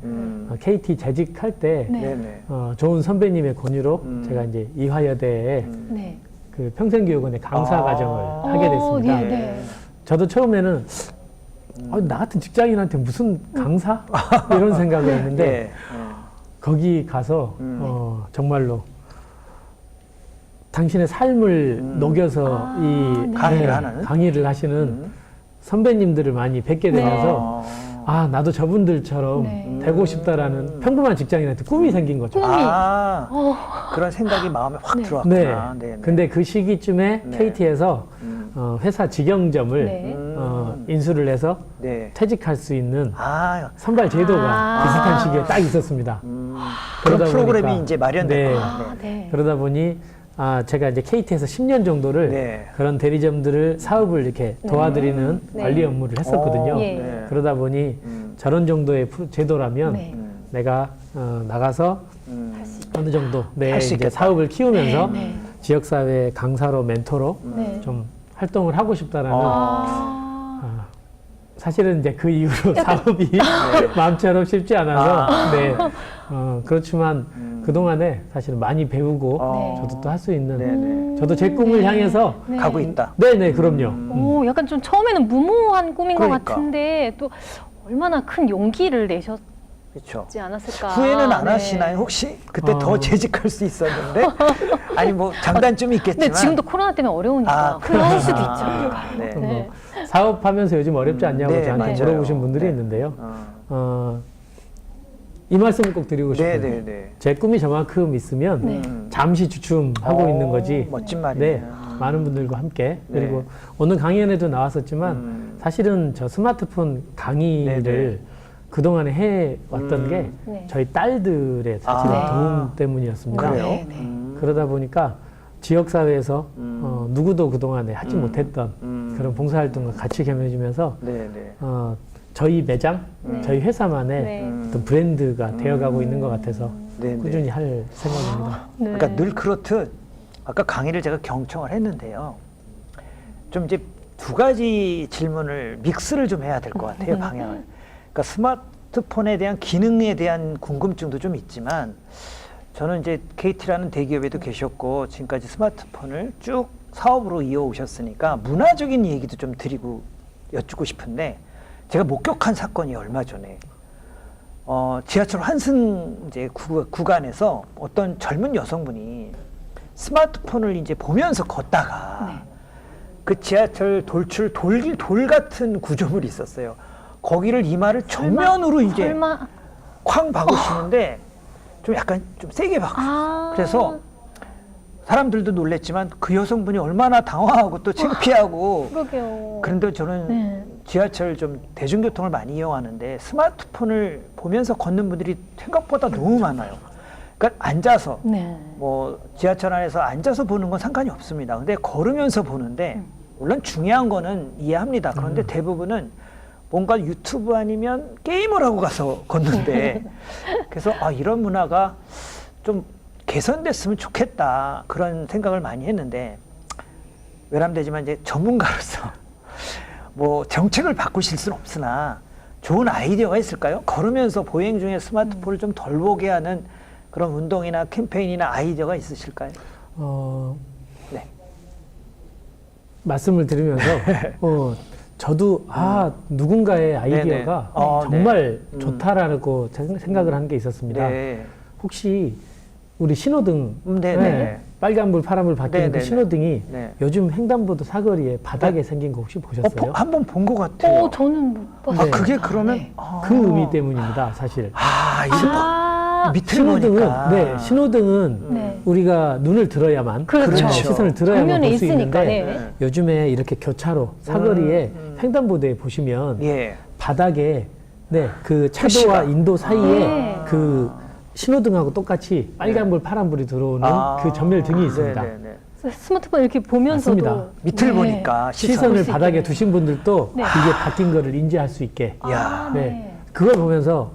KT 재직할 때 네. 네네. 좋은 선배님의 권유로 제가 이제 이화여대에 네. 그 평생교육원의 강사 과정을 하게 됐습니다. 네, 네. 저도 처음에는 나 같은 직장인한테 무슨 강사? 이런 생각을 했는데 네. 거기 가서 정말로 당신의 삶을 녹여서 이 강의를 하는? 강의를 하시는 선배님들을 많이 뵙게 되면서 나도 저분들처럼 네. 되고 싶다라는 평범한 직장인한테 꿈이 생긴 거죠. 그런 생각이 마음에 확 네. 들어왔구나. 네. 네. 네. 근데 그 시기쯤에 네. KT에서 회사 직영점을 네. 인수를 해서 네. 퇴직할 수 있는 선발 제도가 아. 비슷한 시기에 딱 있었습니다. 그런 그러다 프로그램이 보니까, 이제 마련됐구나. 아, 네. 그러다 보니 제가 이제 KT에서 10년 정도를 네. 그런 대리점들을 사업을 이렇게 도와드리는 네. 관리 업무를 했었거든요. 예. 네. 그러다 보니 저런 정도의 제도라면 네. 내가 나가서 어느 정도 내 할수 이제 있겠다. 사업을 키우면서 네, 네. 지역사회 강사로 멘토로 네. 좀 활동을 하고 싶다라는 아. 사실은 이제 그 이후로 사업이 마음처럼 쉽지 않아서 네. 그렇지만 그동안에 사실은 많이 배우고 네. 저도 또 할 수 있는 네네. 저도 제 꿈을 네. 향해서 네. 가고 있다. 네네 그럼요. 오, 약간 좀 처음에는 무모한 꿈인 그러니까. 것 같은데 또 얼마나 큰 용기를 내셨지 그렇죠. 않았을까. 후회는 안 네. 하시나요? 혹시 그때 더 재직할 수 있었는데 아니 뭐 장단점이 있겠지만. 근데 지금도 코로나 때문에 어려우니까 후회할 수도 있죠. 네. 네. 사업하면서 요즘 어렵지 않냐고 네, 저한테 맞아요. 물어보신 분들이 네. 있는데요. 이 말씀을 꼭 드리고 싶어요. 네네네. 제 꿈이 저만큼 있으면 네. 잠시 주춤하고 있는 거지. 멋진 말이네요. 네. 많은 분들과 함께 네. 그리고 오늘 강연에도 나왔었지만 사실은 저 스마트폰 강의를 네네. 그동안에 해왔던 게 네. 저희 딸들의 사실은 아. 도움 때문이었습니다. 그래요? 네, 네. 그러다 보니까 지역사회에서 누구도 그동안에 하지 못했던 그런 봉사활동과 같이 겸해지면서 네네. 저희 매장, 네. 저희 회사만의 네. 어떤 브랜드가 되어가고 있는 것 같아서 네네. 꾸준히 할 생각입니다. 네. 그러니까 늘 그렇듯 아까 강의를 제가 경청을 했는데요. 좀 이제 두 가지 질문을 믹스를 좀 해야 될 것 같아요, 방향을. 그러니까 스마트폰에 대한 기능에 대한 궁금증도 좀 있지만 저는 이제 KT라는 대기업에도 계셨고 지금까지 스마트폰을 쭉 사업으로 이어오셨으니까 문화적인 얘기도 좀 드리고 여쭙고 싶은데 제가 목격한 사건이 얼마 전에 지하철 환승 이제 구간에서 어떤 젊은 여성분이 스마트폰을 이제 보면서 걷다가 그 지하철 돌출 돌 같은 구조물이 있었어요. 거기를 이마를 정면으로 이제 설마 쾅 박으시는데 좀 약간 좀 세게 박으셨어요. 아. 그래서 사람들도 놀랬지만 그 여성분이 얼마나 당황하고 또 창피하고 그러게요. 그런데 저는 네. 지하철 좀 대중교통을 많이 이용하는데 스마트폰을 보면서 걷는 분들이 생각보다 너무 많아요. 그러니까 앉아서 네. 뭐 지하철 안에서 앉아서 보는 건 상관이 없습니다. 근데 걸으면서 보는데 물론 중요한 거는 이해합니다. 그런데 대부분은 뭔가 유튜브 아니면 게임을 하고 가서 걷는데 그래서 이런 문화가 좀 개선됐으면 좋겠다 그런 생각을 많이 했는데 외람되지만 이제 전문가로서 뭐 정책을 바꾸실 수는 없으나 좋은 아이디어가 있을까요? 걸으면서 보행 중에 스마트폰을 좀 덜 보게 하는 그런 운동이나 캠페인이나 아이디어가 있으실까요? 네. 말씀을 들으면서 저도 누군가의 아이디어가 네네. 정말 네. 좋다라고 생각을 한 게 있었습니다. 네. 혹시 우리 신호등, 네네. 빨간불, 파란불 바뀌는 그 네네네. 신호등이 네. 요즘 횡단보도 사거리에 바닥에 네. 생긴 거 혹시 보셨어요? 한번 본 것 같아요. 저는 못 봤어요. 네. 그게 그러면 네. 그 의미 때문입니다, 사실. 밑을 신호등은 보니까. 신호등은 네. 우리가 눈을 들어야만 그렇죠. 시선을 들어야만 정면에 볼 수 있으니까. 있는데 네. 요즘에 이렇게 교차로 사거리에 횡단보도에 보시면 예. 바닥에 그 차도와 표시가. 인도 사이에 네. 그 신호등하고 똑같이 빨간불, 파란불이 들어오는 그 전멸등이 있습니다. 네네네. 스마트폰 이렇게 보면서도 맞습니다. 밑을 네. 보니까 시선을 볼수 바닥에 있겠네요. 두신 분들도 네. 이게 바뀐 거를 인지할 수 있게. 야. 네. 그걸 보면서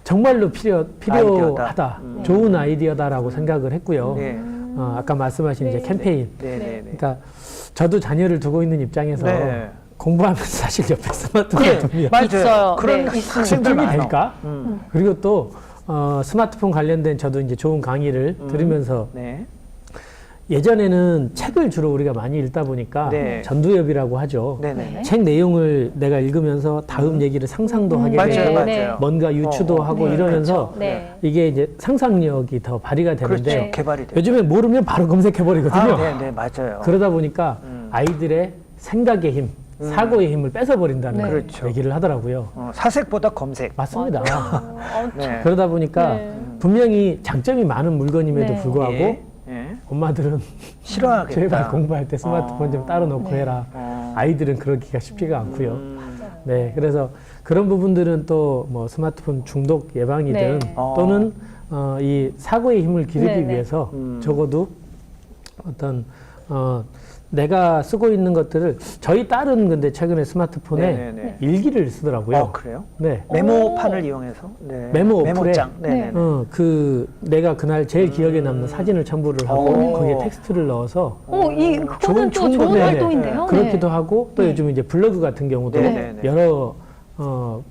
정말로 필요하다. 좋은 아이디어다라고 생각을 했고요. 네. 아까 말씀하신 이제 네. 캠페인. 네네네. 그러니까 저도 자녀를 두고 있는 입장에서 네. 공부하면서 사실 옆에 스마트폰을 그래, 두면 맞아요. 있어요. 그런 네, 있습니다. 학생들 집중이 많아. 될까? 그리고 또 스마트폰 관련된 저도 이제 좋은 강의를 들으면서 네. 예전에는 책을 주로 우리가 많이 읽다 보니까 네. 전두엽이라고 하죠. 네네. 책 내용을 내가 읽으면서 다음 얘기를 상상도 하게 맞아요, 되고 맞아요. 뭔가 유추도 하고 네, 이러면서 네. 이게 이제 상상력이 더 발휘가 그렇죠. 되는데 개발이 돼요. 요즘에 모르면 바로 검색해버리거든요. 네네, 맞아요. 그러다 보니까 아이들의 생각의 힘, 사고의 힘을 뺏어버린다는 네. 그렇죠. 얘기를 하더라고요. 사색보다 검색. 맞습니다. 네. 그러다 보니까 네. 분명히 장점이 많은 물건임에도 네. 불구하고 예. 예. 엄마들은 싫어하겠다. 제발 공부할 때 스마트폰 좀 따로 놓고 네. 해라. 아이들은 그러기가 쉽지가 않고요. 음. 네, 그래서 그런 부분들은 또 뭐 스마트폰 중독 예방이든 네. 또는 이 사고의 힘을 기르기 네, 네. 위해서 적어도 어떤 내가 쓰고 있는 것들을 저희 딸은 근데 최근에 스마트폰에 네네네. 일기를 쓰더라고요. 그래요? 네. 메모판을 이용해서? 네. 메모 어플에 메모장. 네네네. 내가 그날 제일 기억에 남는 사진을 첨부를 하고 오. 거기에 텍스트를 넣어서 그거는 또 좋은 네네. 활동인데요. 그렇기도 네. 하고 또 요즘 이제 블로그 같은 경우도 네네네. 여러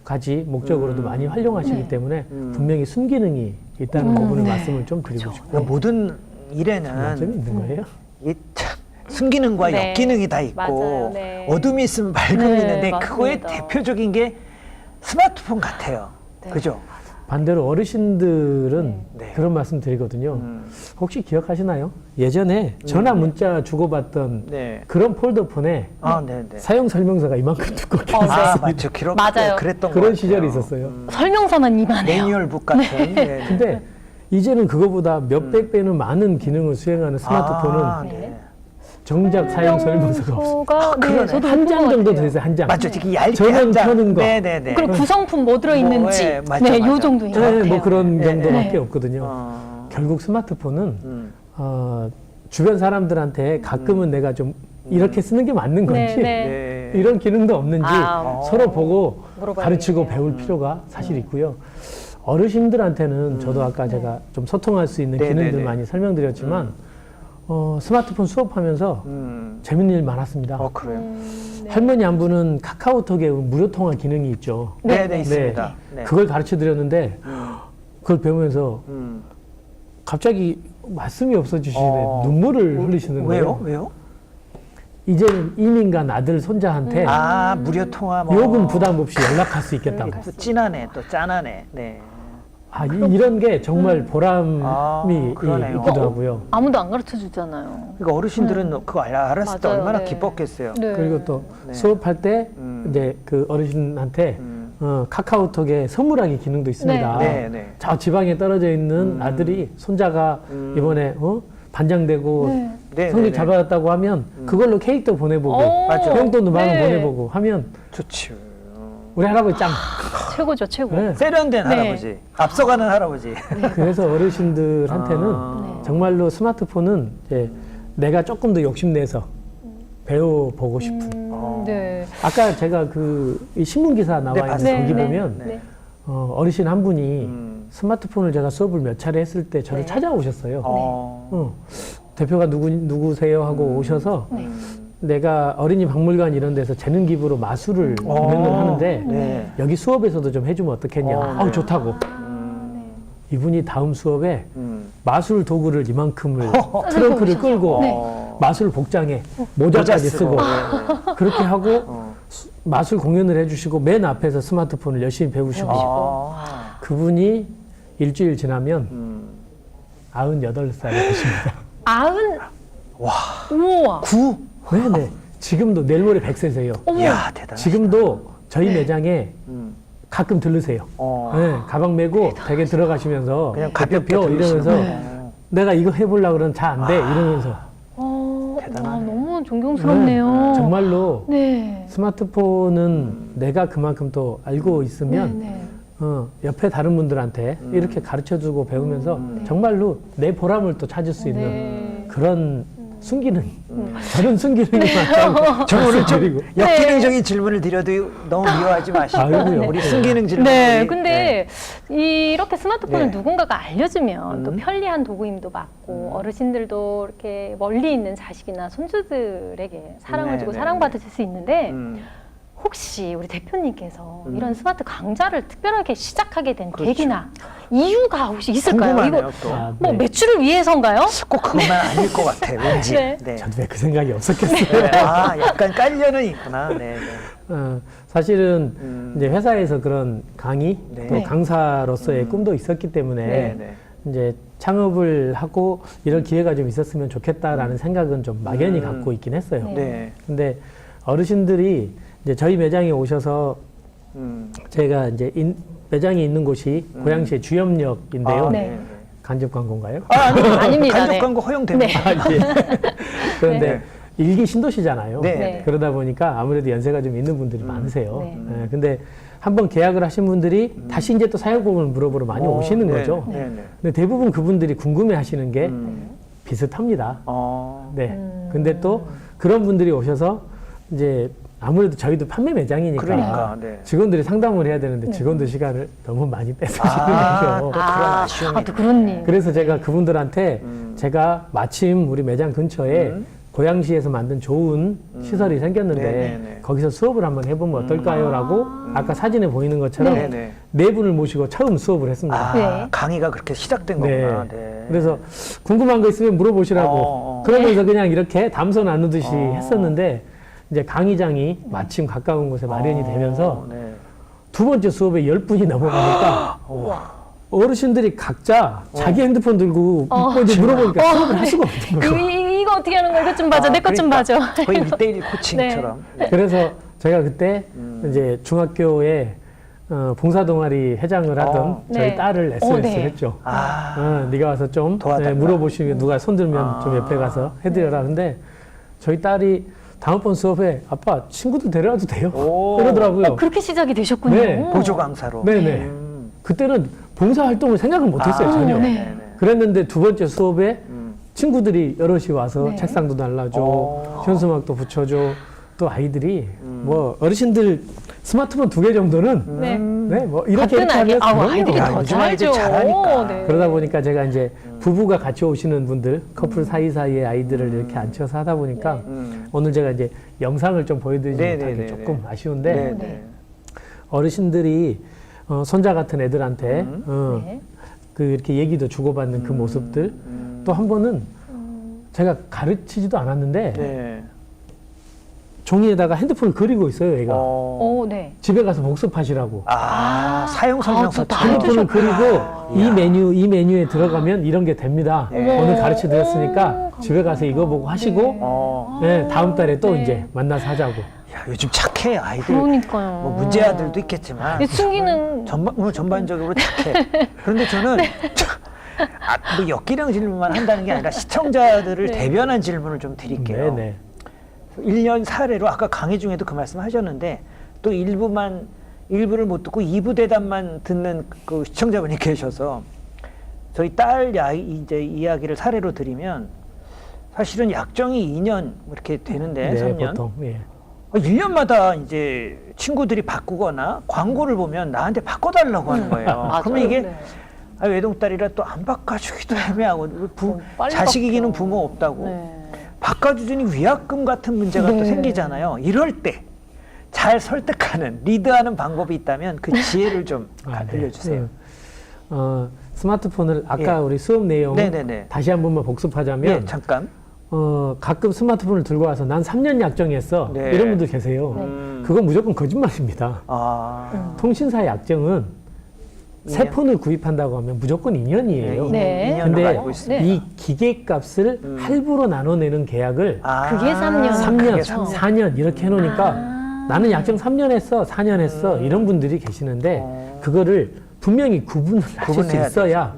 가지 목적으로도 많이 활용하시기 네. 때문에 분명히 순기능이 있다는 부분을 네. 말씀을 좀 드리고 싶고 그러니까 모든 장점이 일에는 있는 거예요. 이 참 순기능과 네. 역기능이 다 있고 맞아요. 네. 어둠이 있으면 밝음이 네, 있는데 그거의 맞습니다. 대표적인 게 스마트폰 같아요. 그죠? 반대로 어르신들은 네. 그런 말씀 드리거든요. 혹시 기억하시나요? 예전에 전화 문자 주고받던 네. 그런 폴더폰에 네네. 사용 설명서가 이만큼 두껍게 맞죠. 기록 맞아요. 그랬던 그런 것 시절이 같아요. 있었어요. 설명서만 이만해요. 매뉴얼북 같은. 네. 근데 이제는 그거보다 몇백 배는 많은 기능을 수행하는 스마트폰은 네. 정작 사용 설명서가 없어. 네, 그러네. 저도 한 장 본 것 정도 같아요. 되세요, 한 장. 맞죠? 이렇게 얇게 전원 한 장. 켜는 거. 네네네. 그리고 구성품 뭐 들어있는지 뭐, 예, 맞아, 네, 맞아. 요 정도인 것 네, 같아요. 뭐 그런 네, 정도밖에 네. 없거든요. 결국 스마트폰은 음. 주변 사람들한테 가끔은 내가 좀 이렇게 쓰는 게 맞는 건지 네, 네. 이런 기능도 없는지 아, 서로 보고 물어봐야겠네요. 가르치고 배울 필요가 사실 있고요. 어르신들한테는 저도 아까 제가 좀 소통할 수 있는 네, 기능들 네, 네. 많이 설명드렸지만 스마트폰 수업하면서 재밌는 일 많았습니다. 그래요. 할머니 한 분은 카카오톡에 무료 통화 기능이 있죠. 네, 네, 네. 있습니다. 네. 그걸 가르쳐 드렸는데 그걸 배우면서 갑자기 말씀이 없어지시네. 눈물을 흘리시는 왜요? 거예요. 왜요? 이제는 이민간 아들 손자한테 무료 통화 뭐. 요금 부담 없이 연락할 수 있겠다고. 또 진하네, 또 짠하네. 네. 이런 게 정말 보람이 그러네요. 있기도 하고요. 아무도 안 가르쳐 주잖아요. 그러니까 어르신들은 그거 알았을 때 맞아요. 얼마나 네. 기뻤겠어요. 네. 그리고 또 네. 수업할 때 이제 그 어르신한테 카카오톡에 선물하기 기능도 있습니다. 네, 네. 저 지방에 떨어져 있는 아들이 손자가 이번에 반장되고 네. 네, 성적 네, 잘 네. 받았다고 하면 그걸로 케이크도 보내보고 오, 맞죠. 용돈도 만 원 네. 보내보고 하면 좋지. 우리 할아버지 짱. 최고죠, 최고. 네. 세련된 네. 할아버지. 앞서가는 할아버지. 그래서 어르신들한테는 정말로 스마트폰은 이제 내가 조금 더 욕심내서 배워보고 싶은. 네. 아까 제가 이 신문 기사 나와 있는 봤어요. 거기 네, 보면 네. 어르신 한 분이 스마트폰을 제가 수업을 몇 차례 했을 때 저를 네. 찾아오셨어요. 대표가 누구세요 하고 오셔서 내가 어린이 박물관 이런 데서 재능 기부로 마술을 공연을 하는데 네. 여기 수업에서도 좀 해주면 어떻겠냐. 아우 좋다고. 이분이 다음 수업에 마술 도구를 이만큼을 트렁크를 끌고 네. 마술 복장에 모자까지 쓰고 네, 그렇게 하고 마술 공연을 해주시고 맨 앞에서 스마트폰을 열심히 배우시고 그분이 일주일 지나면 98살이 되십니다. 우와. 네네. 지금도 내일 모레 100세세요. 이야, 대단하다. 지금도 저희 매장에 가끔 들르세요. 네, 가방 메고 댁에 들어가시면서 그냥 가볍게 대표 이러면서 들으시는 내가 이거 해보려고 그러면 잘 안 돼 이러면서 대단하네. 너무 존경스럽네요. 정말로 네. 스마트폰은 내가 그만큼 또 알고 있으면 네. 옆에 다른 분들한테 이렇게 가르쳐주고 배우면서 정말로 내 보람을 또 찾을 수 있는 네. 그런 순기능. 저는 순기능이 많다고 저 오늘 좀 말씀드리고. 역기능적인 질문을 드려도 너무 미워하지 마시고 아이고요. 우리 순기능 질문. 네, 근데 이렇게 스마트폰을 네. 누군가가 알려주면 또 편리한 도구임도 맞고 어르신들도 이렇게 멀리 있는 자식이나 손주들에게 사랑을 네, 주고 네, 사랑받을 수 있는데 음. 혹시 우리 대표님께서 이런 스마트 강좌를 특별하게 시작하게 된 그렇죠. 계기나 이유가 혹시 있을까요? 궁금하네요, 이거 또. 뭐 네. 매출을 위해서인가요? 꼭 그것만 아닐 것 같아, 왠지. 네. 네. 저도 왜 그 생각이 없었겠어요. 네. 약간 깔려는 있구나. 네, 네. 사실은 이제 회사에서 그런 강의 네. 또 네. 강사로서의 꿈도 있었기 때문에 네, 네. 이제 창업을 하고 이런 기회가 좀 있었으면 좋겠다라는 생각은 좀 막연히 갖고 있긴 했어요. 네. 네. 근데 어르신들이 이제 저희 매장에 오셔서 제가 이제 매장이 있는 곳이 고양시의 주염역인데요. 네. 간접 광고인가요? 아닙니다. 간접 네. 광고 허용됩니다. 예. 그런데 네. 일기 신도시잖아요. 네. 네. 그러다 보니까 아무래도 연세가 좀 있는 분들이 많으세요. 네. 예, 근데 한번 계약을 하신 분들이 다시 이제 또 사용법을 물어보러 많이 오시는 네, 거죠. 네, 네. 근데 대부분 그분들이 궁금해 하시는 게 비슷합니다. 네. 근데 또 그런 분들이 오셔서 이제 아무래도 저희도 판매 매장이니까 그러니까, 네. 직원들이 상담을 해야 되는데 직원들 시간을 너무 많이 뺏으시는 또 거죠. 그런 아쉬움이. 또 그런 일. 그래서 제가 그분들한테 제가 마침 우리 매장 근처에 고양시에서 만든 좋은 시설이 생겼는데 네네네. 거기서 수업을 한번 해보면 어떨까요? 라고 아까 사진에 보이는 것처럼 네네. 네 분을 모시고 처음 수업을 했습니다. 네. 강의가 그렇게 시작된 네. 거구나. 네. 그래서 궁금한 거 있으면 물어보시라고 어. 그러면서 그냥 이렇게 담소 나누듯이 했었는데 이제 강의장이 마침 가까운 곳에 마련이 되면서 네. 두 번째 수업에 10분이 넘어가니까 어르신들이 각자 자기 핸드폰 들고 이제 물어보니까 수업을 할 수가 없는 거예요. 이거 어떻게 하는 거야? 이것 좀 봐줘. 내 것 좀 봐줘. 거의 1대1 코칭처럼. 네. 그래서 제가 그때 이제 중학교에 봉사동아리 회장을 하던 저희 네. 딸을 SOS를 네. 했죠. 아, 네가 와서 좀 도와달라. 물어보시면 누가 손들면 좀 옆에 가서 해드려라. 근데 저희 딸이 다음번 수업에 아빠 친구들 데려와도 돼요? 오. 그러더라고요. 그렇게 시작이 되셨군요. 네, 보조 강사로. 네네. 그때는 봉사활동을 생각은 못했어요, 전혀. 네. 그랬는데 두 번째 수업에 친구들이 여럿이 와서 네. 책상도 날라줘, 오. 현수막도 붙여줘. 또 아이들이 뭐 어르신들 스마트폰 2개 정도는 네. 네, 뭐 이렇게 같은 아기, 하면 그럼요. 아이들이 야, 더 요즘 아이들 잘죠. 잘하니까. 네. 그러다 보니까 제가 이제 부부가 같이 오시는 분들, 커플 사이사이에 아이들을 이렇게 앉혀서 하다 보니까 음. 오늘 제가 이제 영상을 좀 보여드리지 네, 못하기 네, 네, 조금 네. 아쉬운데 네, 네. 네. 어르신들이 손자 같은 애들한테 네. 그 이렇게 얘기도 주고받는 그 모습들 또 한 번은 제가 가르치지도 않았는데 네. 종이에다가 핸드폰을 그리고 있어요, 얘가. 오, 네. 집에 가서 복습하시라고. 사용 설명서 또 핸드폰을 그리고 이야. 이 메뉴에 들어가면 이런 게 됩니다. 네. 오늘 가르쳐 드렸으니까 집에 가서 이거 보고 하시고 네, 다음 달에 또 네. 이제 만나서 하자고. 야, 요즘 착해 아이들. 그러니까요. 뭐 문제아들도 있겠지만 승기는 전반적으로 착해. 그런데 저는 뭐 역기령 질문만 한다는 게 아니라 시청자들을 네. 대변한 질문을 좀 드릴게요. 네네. 1년 사례로 아까 강의 중에도 그 말씀 하셨는데 또 일부를 못 듣고 2부 대답만 듣는 그 시청자분이 계셔서 저희 딸 이제 이야기를 사례로 드리면 사실은 약정이 2년 이렇게 되는데 네, 3년 보통. 예. 1년마다 이제 친구들이 바꾸거나 광고를 보면 나한테 바꿔달라고 하는 거예요. 맞아요. 그러면 이게 네. 외동딸이라 또 안 바꿔주기도 애매하고 빨리 자식 이기는 바뀌어. 부모 없다고 네. 바꿔주더니 위약금 같은 문제가 또 네. 생기잖아요. 이럴 때 잘 설득하는 리드하는 방법이 있다면 그 지혜를 좀 네. 알려주세요. 스마트폰을 아까 예. 우리 수업 내용 네네네. 다시 한 번만 복습하자면 예, 잠깐. 가끔 스마트폰을 들고 와서 난 3년 약정했어. 네. 이런 분들 계세요. 그건 무조건 거짓말입니다. 통신사 약정은 새 2년. 폰을 구입한다고 하면 무조건 2년이에요. 네. 2년으로 근데 알고 있습니다. 이 기계 값을 할부로 나눠내는 계약을 그게 3년. 3년, 그게 3년. 4년 이렇게 해놓으니까 나는 약정 3년 했어, 4년 했어 이런 분들이 계시는데 그거를 분명히 구분을 하실 수 구분해야 있어야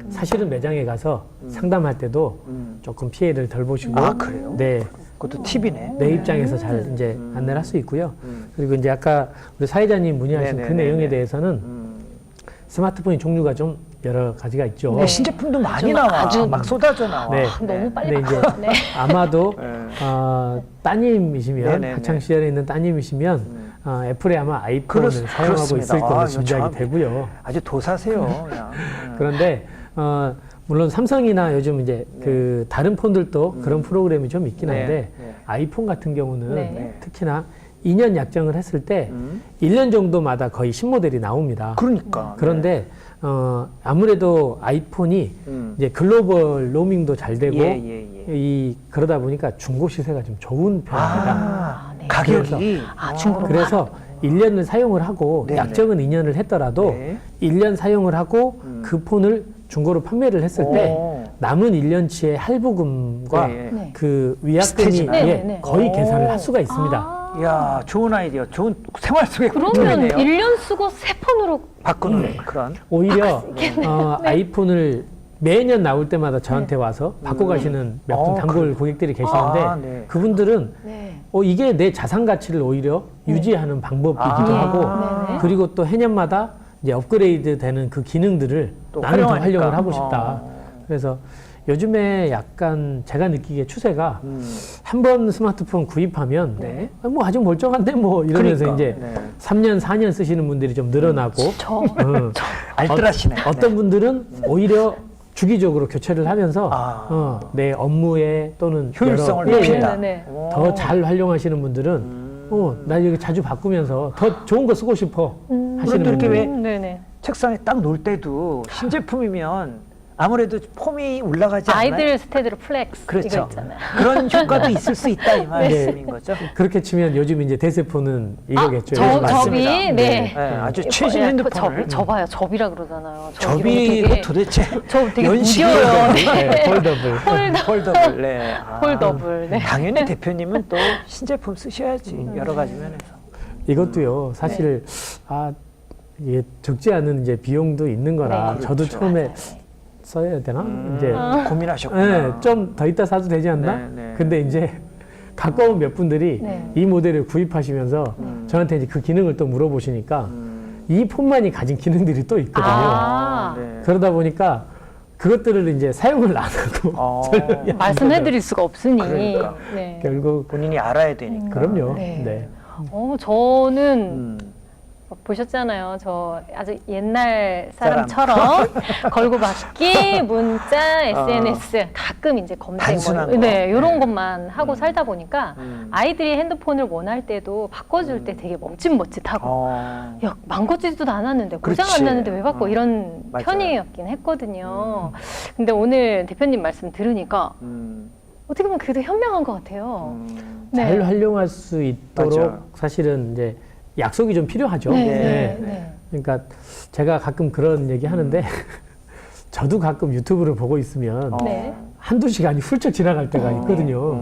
사실은 매장에 가서 상담할 때도 조금 피해를 덜 보시고 아, 그래요? 네, 그것도 팁이네. 내 입장에서 잘 이제 안내를 할 수 있고요. 그리고 이제 아까 우리 사회자님 문의하신 그 네네네네. 내용에 대해서는 스마트폰의 종류가 좀 여러 가지가 있죠. 네, 신제품도 많이 나와. 막 쏟아져 나와. 네. 너무 빨리 근데 이제 바뀌었네. 아마도 네. 따님이시면 네네네. 학창 시절에 있는 따님이시면 애플에 아마 아이폰을 사용하고 그렇습니다. 있을 걸로 아, 짐작이 참. 되고요. 아주 도사세요. 그냥. 그런데 물론 삼성이나 요즘 이제 그 다른 폰들도 그런 프로그램이 좀 있긴 네. 한데 네. 아이폰 같은 경우는 네. 특히나 2년 약정을 했을 때 1년 정도마다 거의 신모델이 나옵니다. 그러니까. 그런데 아무래도 아이폰이 이제 글로벌 로밍도 잘 되고 그러다 보니까 중고 시세가 좀 좋은 편입니다. 네. 가격이. 중고로 그래서 1년을 사용을 하고 네네. 약정은 2년을 했더라도 네. 1년 사용을 하고 그 폰을 중고로 판매를 했을 때 오. 남은 1년치의 할부금과 네. 네. 그 위약금이 스테이지나. 예, 네네네. 거의 오. 계산을 할 수가 있습니다. 이야, 좋은 아이디어. 좋은 생활 속의 그러면 꿀팁이네요. 1년 쓰고 새 폰으로 바꾸는 그런. 오히려 네. 아이폰을 매년 나올 때마다 저한테 와서 바꿔 가시는 몇 분 단골 그래요? 고객들이 계시는데 아, 네. 그분들은 네. 이게 내 자산 가치를 오히려 유지하는 방법이기도 아. 하고 네네. 그리고 또 해년마다 이제 업그레이드 되는 그 기능들을 또 나는 더 활용하니까. 활용을 하고 싶다. 그래서 요즘에 약간 제가 느끼기에 추세가 한 번 스마트폰 구입하면 네. 뭐 아주 멀쩡한데 뭐 이러면서 그러니까. 이제 네. 3년, 4년 쓰시는 분들이 좀 늘어나고 알뜰하시네. 어떤 분들은 오히려 주기적으로 교체를 하면서 내 업무에 또는 효율성을 여러- 높인다. 네. 더 잘 활용하시는 분들은 나 이거 자주 바꾸면서 더 좋은 거 쓰고 싶어 하시는 그런데 이렇게 분들 왜 네네. 책상에 딱 놓을 때도 신제품이면 아무래도 폼이 올라가지 않나요? 아이들 스테드로 플렉스 그렇죠. 이거 있잖아요. 그런 효과도 있을 수 있다 이 말씀인 거죠. 그렇게 치면 요즘 이제 대세폰은 이거겠죠. 저, 요즘 맞습니다. 접이 네. 네, 아주 최신 핸드폰을. 접아요. 접이라 그러잖아요. 접이가 도대체 저 되게 연식이 무겨워요. 네, 폴더블. 폴더블. 네. 폴더블. 네. 당연히 대표님은 또 신제품 쓰셔야지 여러 가지 면에서. 이것도요. 사실 이게 적지 않은 이제 비용도 있는 거라 네. 저도 그렇죠. 처음에 써야 되나? 이제 고민하셨구나. 좀 더 이따 사도 되지 않나? 네, 네. 근데 이제 가까운 몇 분들이 네. 이 모델을 구입하시면서 저한테 이제 그 기능을 또 물어보시니까 이 폰만이 가진 기능들이 또 있거든요. 아, 네. 그러다 보니까 그것들을 이제 사용을 안 하고 설명이 안 되죠. 말씀해드릴 수가 없으니. 그러니까. 네. 결국 본인이 알아야 되니까. 그럼요. 네. 네. 저는 음. 보셨잖아요. 저 아주 옛날 사람처럼 걸고 받기, 문자, SNS 가끔 이제 검색 단순한 거. 네, 이런 네. 것만 하고 살다 보니까 아이들이 핸드폰을 원할 때도 바꿔줄 때 되게 멈칫멈칫하고 야, 망가지지도 않았는데 고장 그렇지. 안 났는데 왜 바꿔 이런 맞아요. 편이었긴 했거든요. 근데 오늘 대표님 말씀 들으니까 어떻게 보면 그게 더 현명한 것 같아요. 잘 활용할 수 있도록 맞아. 사실은 이제 약속이 좀 필요하죠. 네, 네. 네, 네. 그러니까 제가 가끔 그런 얘기 하는데 저도 가끔 유튜브를 보고 있으면 네. 한두 시간이 훌쩍 지나갈 때가 있거든요.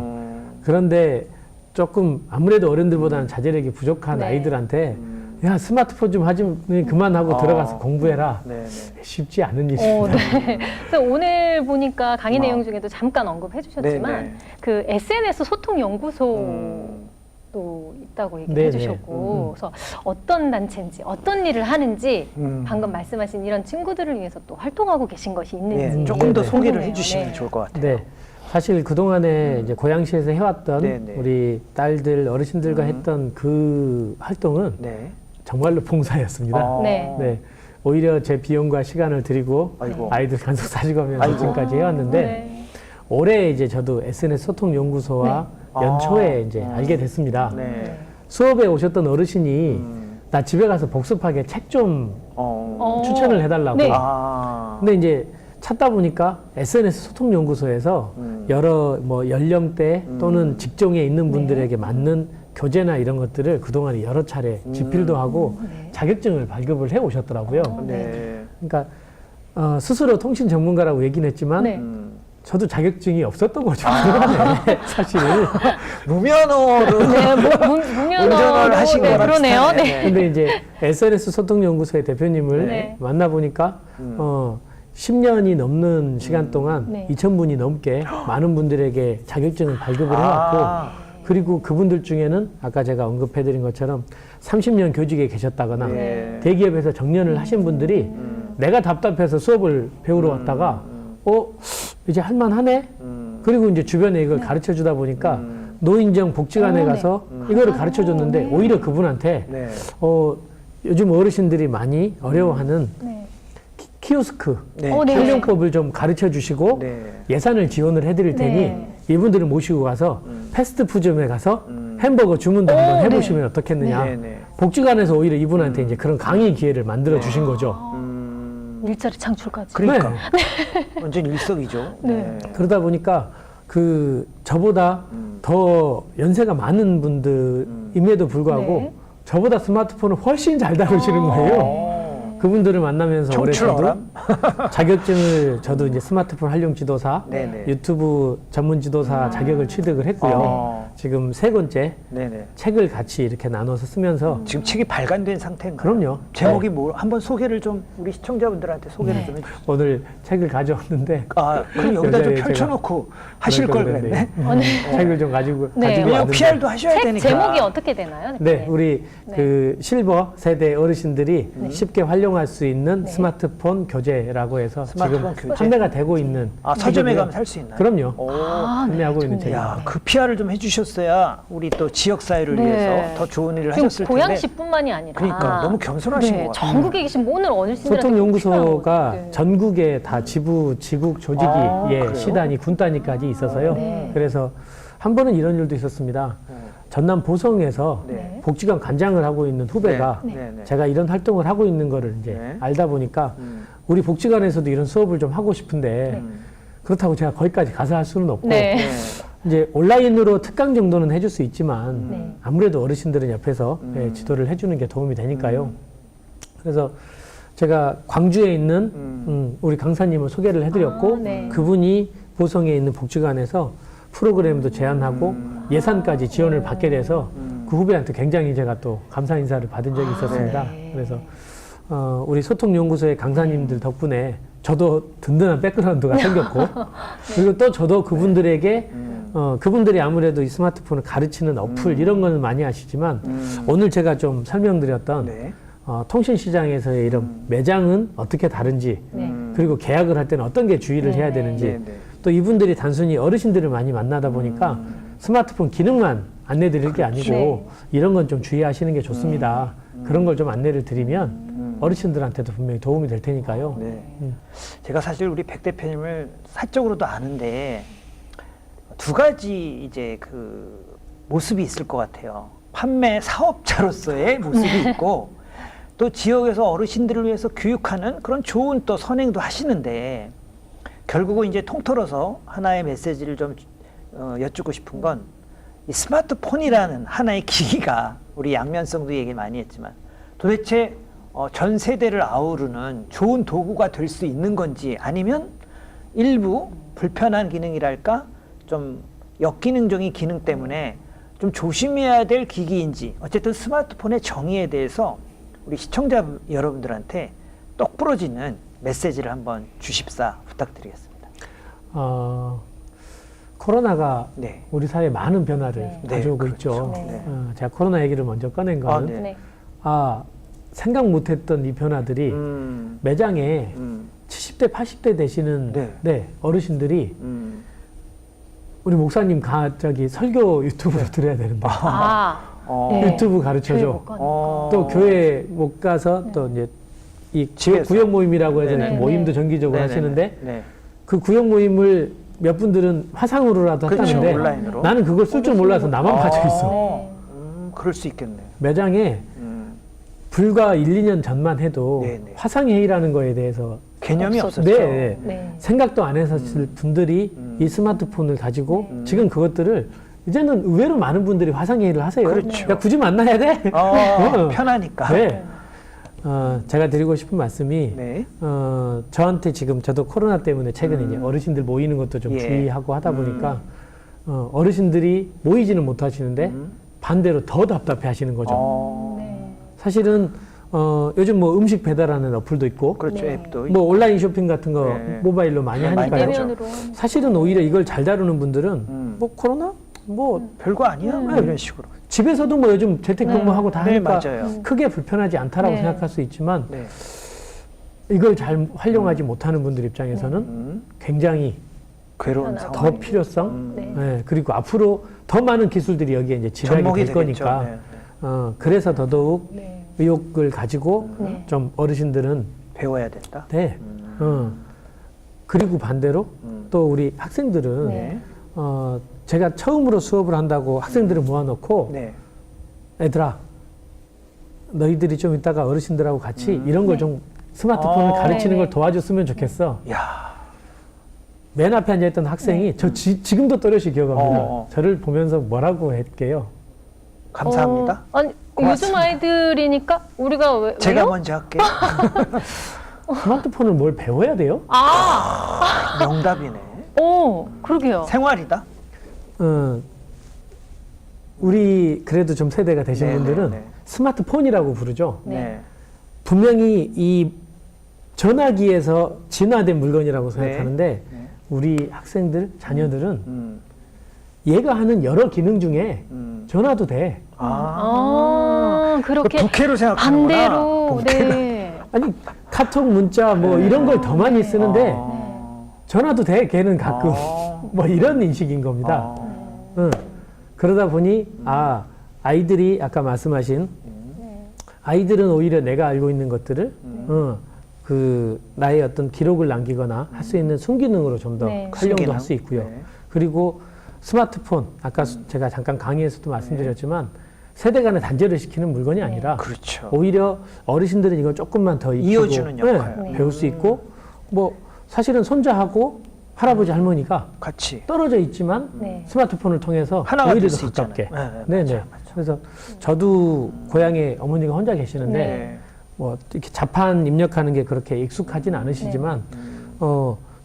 그런데 조금 아무래도 어른들보다는 자제력이 부족한 네. 아이들한테 야 스마트폰 좀 하지 그만하고 들어가서 공부해라. 네, 쉽지 않은 일입니다. 네. 그래서 오늘 보니까 강의 내용 중에도 잠깐 언급해 주셨지만 네, 네. 그 SNS 소통 연구소도 있다고 얘기해 네, 네. 주셨고 그래서 어떤 단체인지 어떤 일을 하는지 음. 방금 말씀하신 이런 친구들을 위해서 또 활동하고 계신 것이 있는지 네, 조금 더 네, 네. 소개를 궁금해요. 해주시면 네. 좋을 것 같아요. 네. 사실 그동안에 이제 고양시에서 해왔던 네, 네. 우리 딸들, 어르신들과 했던 그 활동은 네. 정말로 봉사였습니다. 네. 네. 오히려 제 비용과 시간을 들이고 아이고. 아이들 간섭 사주고 하면서 아이고. 지금까지 해왔는데 네. 올해 이제 저도 SNS 소통연구소와 네. 연초에 아. 이제 알게 됐습니다. 네. 수업에 오셨던 어르신이 나 집에 가서 복습하게 책 좀 추천을 해달라고. 네. 근데 이제 찾다 보니까 SNS 소통연구소에서 여러 뭐 연령대 또는 직종에 있는 분들에게 맞는 교재나 이런 것들을 그동안에 여러 차례 집필도 하고 자격증을 발급을 해 오셨더라고요. 네. 그러니까 스스로 통신 전문가라고 얘기는 했지만 네. 저도 자격증이 없었던 거죠. 그동안에 사실. 무면허로 네, 무면허로 운전을 하신 네, 거랑 그러네요. 비슷하네. 네. 근데 이제 SNS 소통연구소의 대표님을 네. 만나보니까 10년이 넘는 시간 동안 네. 2,000분이 넘게 많은 분들에게 자격증을 발급을 해왔고 그리고 그분들 중에는 아까 제가 언급해드린 것처럼 30년 교직에 계셨다거나 네. 대기업에서 정년을 하신 분들이 내가 답답해서 수업을 배우러 왔다가 이제 할만하네? 그리고 이제 주변에 이걸 가르쳐 주다 보니까 노인정 복지관에 가서 이거를 가르쳐 줬는데 오히려 그분한테 네. 요즘 어르신들이 많이 어려워하는 네. 키오스크 네. 네. 활용법을 좀 가르쳐 주시고 네. 예산을 지원을 해드릴 테니 네. 이분들을 모시고 가서 패스트푸드점에 가서 햄버거 주문도 한번 해보시면 어떻겠느냐. 네, 네. 복지관에서 오히려 이분한테 이제 그런 강의 기회를 만들어 주신 거죠. 일자리 창출까지. 그러니까 네. 완전 일석이조. 네. 그러다 보니까 그 저보다 더 연세가 많은 분들임에도 불구하고 네. 저보다 스마트폰을 훨씬 잘 다루시는 거예요. 그분들을 만나면서 올해 저도 청출어람? 자격증을 저도 이제 스마트폰 활용 지도사, 네네. 유튜브 전문 지도사 자격을 취득을 했고요. 지금 세 번째 네네. 책을 같이 이렇게 나눠서 쓰면서 지금 책이 발간된 상태인가요? 그럼요. 제목이 뭐 한번 소개를 좀 우리 시청자분들한테 소개를 좀 해주세요. 오늘 책을 가져왔는데 그럼 여기다 좀 여자애 펼쳐놓고 하실 걸 그랬네. 책을 좀 가지고 네. 가지고 왜냐면 왔는데 PR도 하셔야 책 되니까. 제목이 어떻게 되나요? 네, 대표님? 우리 네. 그 실버 세대 어르신들이 쉽게 활용할 수 있는 스마트폰 교재라고 해서 스마트폰 지금 교재? 판매가 되고 있는 서점에 책이고요. 가면 살 수 있나요? 그럼요. 오. 판매하고 있는 책입니다. 야, 그 PR을 좀 해주셨어야 우리 또 지역 사회를 네. 위해서 더 좋은 일을 지금 하셨을 텐데. 고양시뿐만이 아니라 그러니까 너무 겸손하신 것 같아요. 전국에 계신 모든 어르신들한테 소통연구소가 필요한 전국에 다 지부, 지국, 조직이 그래요? 시단위, 군단위까지 있어서요. 네. 그래서 한 번은 이런 일도 있었습니다. 전남 보성에서 네. 복지관 관장을 하고 있는 후배가 네. 네. 네. 제가 이런 활동을 하고 있는 거를 이제 네. 알다 보니까 우리 복지관에서도 이런 수업을 좀 하고 싶은데 그렇다고 제가 거기까지 가서 할 수는 없고 네. 네. 이제 온라인으로 특강 정도는 해줄 수 있지만 네. 아무래도 어르신들은 옆에서 지도를 해주는 게 도움이 되니까요. 그래서 제가 광주에 있는 우리 강사님을 소개를 해드렸고 네. 그분이 보성에 있는 복지관에서 프로그램도 제안하고 예산까지 지원을 받게 돼서 그 후배한테 굉장히 제가 또 감사 인사를 받은 적이 있었습니다. 네. 그래서 우리 소통연구소의 강사님들 덕분에 저도 든든한 백그라운드가 생겼고 그리고 또 저도 그분들에게 그분들이 아무래도 이 스마트폰을 가르치는 어플 이런 거는 많이 아시지만 오늘 제가 좀 설명드렸던 네. 통신 시장에서의 이런 매장은 어떻게 다른지 네. 그리고 계약을 할 때는 어떤 게 주의를 네, 해야 네. 되는지 네, 네. 또 이분들이 단순히 어르신들을 많이 만나다 보니까 스마트폰 기능만 안내 드릴 게 아니고 네. 이런 건 좀 주의하시는 게 좋습니다. 그런 걸 좀 안내를 드리면 어르신들한테도 분명히 도움이 될 테니까요. 네. 제가 사실 우리 백 대표님을 사적으로도 아는데 두 가지 이제 그 모습이 있을 것 같아요. 판매 사업자로서의 모습이 있고 또 지역에서 어르신들을 위해서 교육하는 그런 좋은 또 선행도 하시는데 결국은 이제 통틀어서 하나의 메시지를 좀 여쭙고 싶은 건 이 스마트폰이라는 하나의 기기가 우리 양면성도 얘기 많이 했지만 도대체 전 세대를 아우르는 좋은 도구가 될 수 있는 건지 아니면 일부 불편한 기능이랄까 좀 역기능적인 기능 때문에 좀 조심해야 될 기기인지 어쨌든 스마트폰의 정의에 대해서 우리 시청자 여러분들한테 똑 부러지는 메시지를 한번 주십사 부탁드리겠습니다. 코로나가 네. 우리 사회에 많은 변화를 네. 가져오고 네, 있죠. 그렇죠. 네. 제가 코로나 얘기를 먼저 꺼낸 거는 네. 네. 생각 못했던 이 변화들이 매장에 70대, 80대 되시는 네. 어르신들이 우리 목사님 저기 설교 유튜브로 들어야 되는데 네. 유튜브 가르쳐줘. 교회 못 가니까. 또 교회 못 가서 또 이제 이 집에서. 구역 모임이라고 해서 네네. 이렇게 모임도 정기적으로 네네네. 하시는데 네. 그 구역 모임을 몇 분들은 화상으로라도 그렇죠. 하는데 온라인으로. 나는 그걸 쓸 줄 몰라서 나만 빠져 있어. 그럴 수 있겠네요. 매장에 불과 1, 2년 전만 해도 네네. 화상회의라는 거에 대해서 개념이 없었죠. 없었죠. 네. 네. 생각도 안 했었을 분들이 이 스마트폰을 가지고 지금 그것들을 이제는 의외로 많은 분들이 화상회의를 하세요. 그렇죠. 야, 굳이 만나야 돼? 편하니까. 네. 제가 드리고 싶은 말씀이 네. 저한테 지금 저도 코로나 때문에 최근에 이제 어르신들 모이는 것도 좀 예. 주의하고 하다 보니까 어르신들이 모이지는 못하시는데 반대로 더 답답해 하시는 거죠. 네. 사실은 요즘 뭐 음식 배달하는 어플도 있고 그렇죠. 네. 앱도. 뭐 온라인 쇼핑 같은 거 네. 모바일로 많이 많이 하니까요. 되죠. 대면으로 사실은 오히려 이걸 잘 다루는 분들은 뭐 코로나 뭐 별거 아니야? 뭐 이런 식으로. 집에서도 뭐 요즘 재택근무하고 다 네, 하니까 맞아요. 크게 불편하지 않다라고 네. 생각할 수 있지만 네. 이걸 잘 활용하지 못하는 분들 입장에서는 굉장히 괴로운 더 상황. 더 필요성, 네. 예, 그리고 앞으로 더 많은 기술들이 여기에 이제 집약이 접목이 될 되겠죠. 거니까, 네. 그래서 더더욱 네. 의욕을 가지고 네. 좀 어르신들은 배워야 된다. 네, 그리고 반대로 또 우리 학생들은 네. 제가 처음으로 수업을 한다고 학생들을 모아놓고 네. 애들아, 너희들이 좀 이따가 어르신들하고 같이 이런 걸 좀 스마트폰을 가르치는 네. 걸 도와줬으면 좋겠어. 야. 맨 앞에 앉아있던 학생이 저 지금도 또렷이 기억합니다. 저를 보면서 뭐라고 했게요? 감사합니다. 아니 고맙습니다. 요즘 아이들이니까 우리가 왜, 제가 왜요? 먼저 할게요. 스마트폰을 뭘 배워야 돼요? 명답이네. 그러게요. 생활이다. 우리 그래도 좀 세대가 되신 네, 분들은 네, 네. 스마트폰이라고 부르죠. 네. 네. 분명히 이 전화기에서 진화된 물건이라고 생각하는데 네. 우리 학생들, 자녀들은 음. 얘가 하는 여러 기능 중에 전화도 돼. 그렇게 부캐로 생각하는구나. 반대로 부캐로. 네. 아니 카톡, 문자 뭐 이런 걸 더 많이 쓰는데 아. 전화도 돼. 걔는 가끔 뭐 이런 인식인 겁니다. 그러다 보니 아이들이 아까 말씀하신 아이들은 오히려 내가 알고 있는 것들을 그 나의 어떤 기록을 남기거나 할 수 있는 순기능으로 좀 더 네. 활용도 순기능. 할 수 있고요. 네. 그리고 스마트폰 아까 제가 잠깐 강의에서도 말씀드렸지만 세대 간의 단절을 시키는 물건이 아니라 그렇죠. 오히려 어르신들은 이걸 조금만 더 익히고 이어주는 역할. 네. 배울 수 있고 뭐 사실은 손자하고 할아버지 할머니가 같이. 떨어져 있지만 네. 스마트폰을 통해서 하나가 오히려 될 더 수 가깝게. 있잖아요. 네, 네. 맞아요. 그래서 저도 고향에 어머니가 혼자 계시는데 네. 뭐 이렇게 자판 입력하는 게 그렇게 익숙하진 않으시지만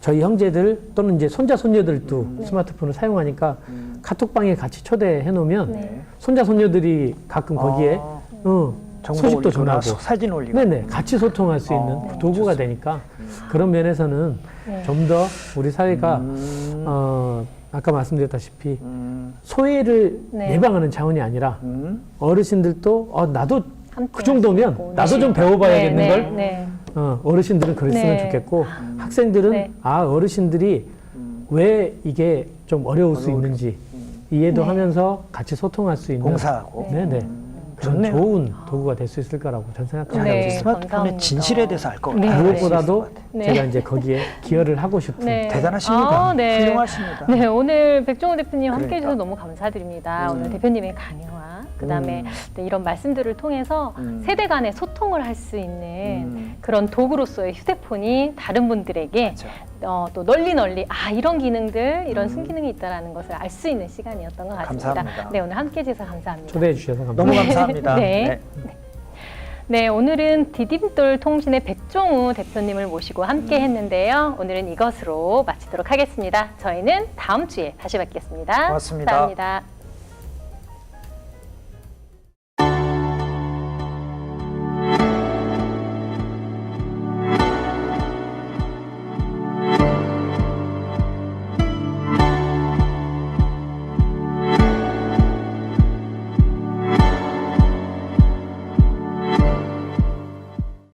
저희 형제들 또는 이제 손자 손녀들도 스마트폰을 사용하니까 카톡방에 같이 초대해 놓으면 네. 손자 손녀들이 가끔 거기에 정보 소식도 올리거나 전하고 사진 올리고. 네네 같이 소통할 수 있는 그 도구가 되니까 그런 면에서는 네. 좀 더 우리 사회가 아까 말씀드렸다시피 소외를 네. 예방하는 차원이 아니라 어르신들도 나도 함께 그 정도면 할 수 있고. 나도 네. 좀 배워봐야겠는 네, 걸 네, 어르신들은 그랬으면 네. 좋겠고 학생들은 네. 어르신들이 왜 이게 좀 어려울 수 있는지 이해도 네. 하면서 같이 소통할 수 있는 봉사하고. 네네 그런 좋네요. 좋은 도구가 될 수 있을 거라고 저는 생각합니다. 네. 스마트폰의 감사합니다. 진실에 대해서 알 것 네. 같아요. 무엇보다도 네. 제가 이제 거기에 기여를 하고 싶은 네. 대단하십니다. 아, 네. 훌륭하십니다. 네, 오늘 백종원 대표님 함께 그러니까. 해주셔서 너무 감사드립니다. 오늘 대표님의 강의와 그다음에 네, 이런 말씀들을 통해서 세대 간의 소통을 할 수 있는 그런 도구로서의 휴대폰이 다른 분들에게 그렇죠. 또 널리 이런 기능들, 이런 순기능이 있다는 것을 알 수 있는 시간이었던 것 같습니다. 감사합니다. 네, 오늘 함께 해주셔서 감사합니다. 초대해 주셔서 감사합니다. 너무 감사합니다. 네. 네, 오늘은 디딤돌 통신의 백종우 대표님을 모시고 함께 했는데요. 오늘은 이것으로 마치도록 하겠습니다. 저희는 다음 주에 다시 뵙겠습니다. 고맙습니다. 감사합니다.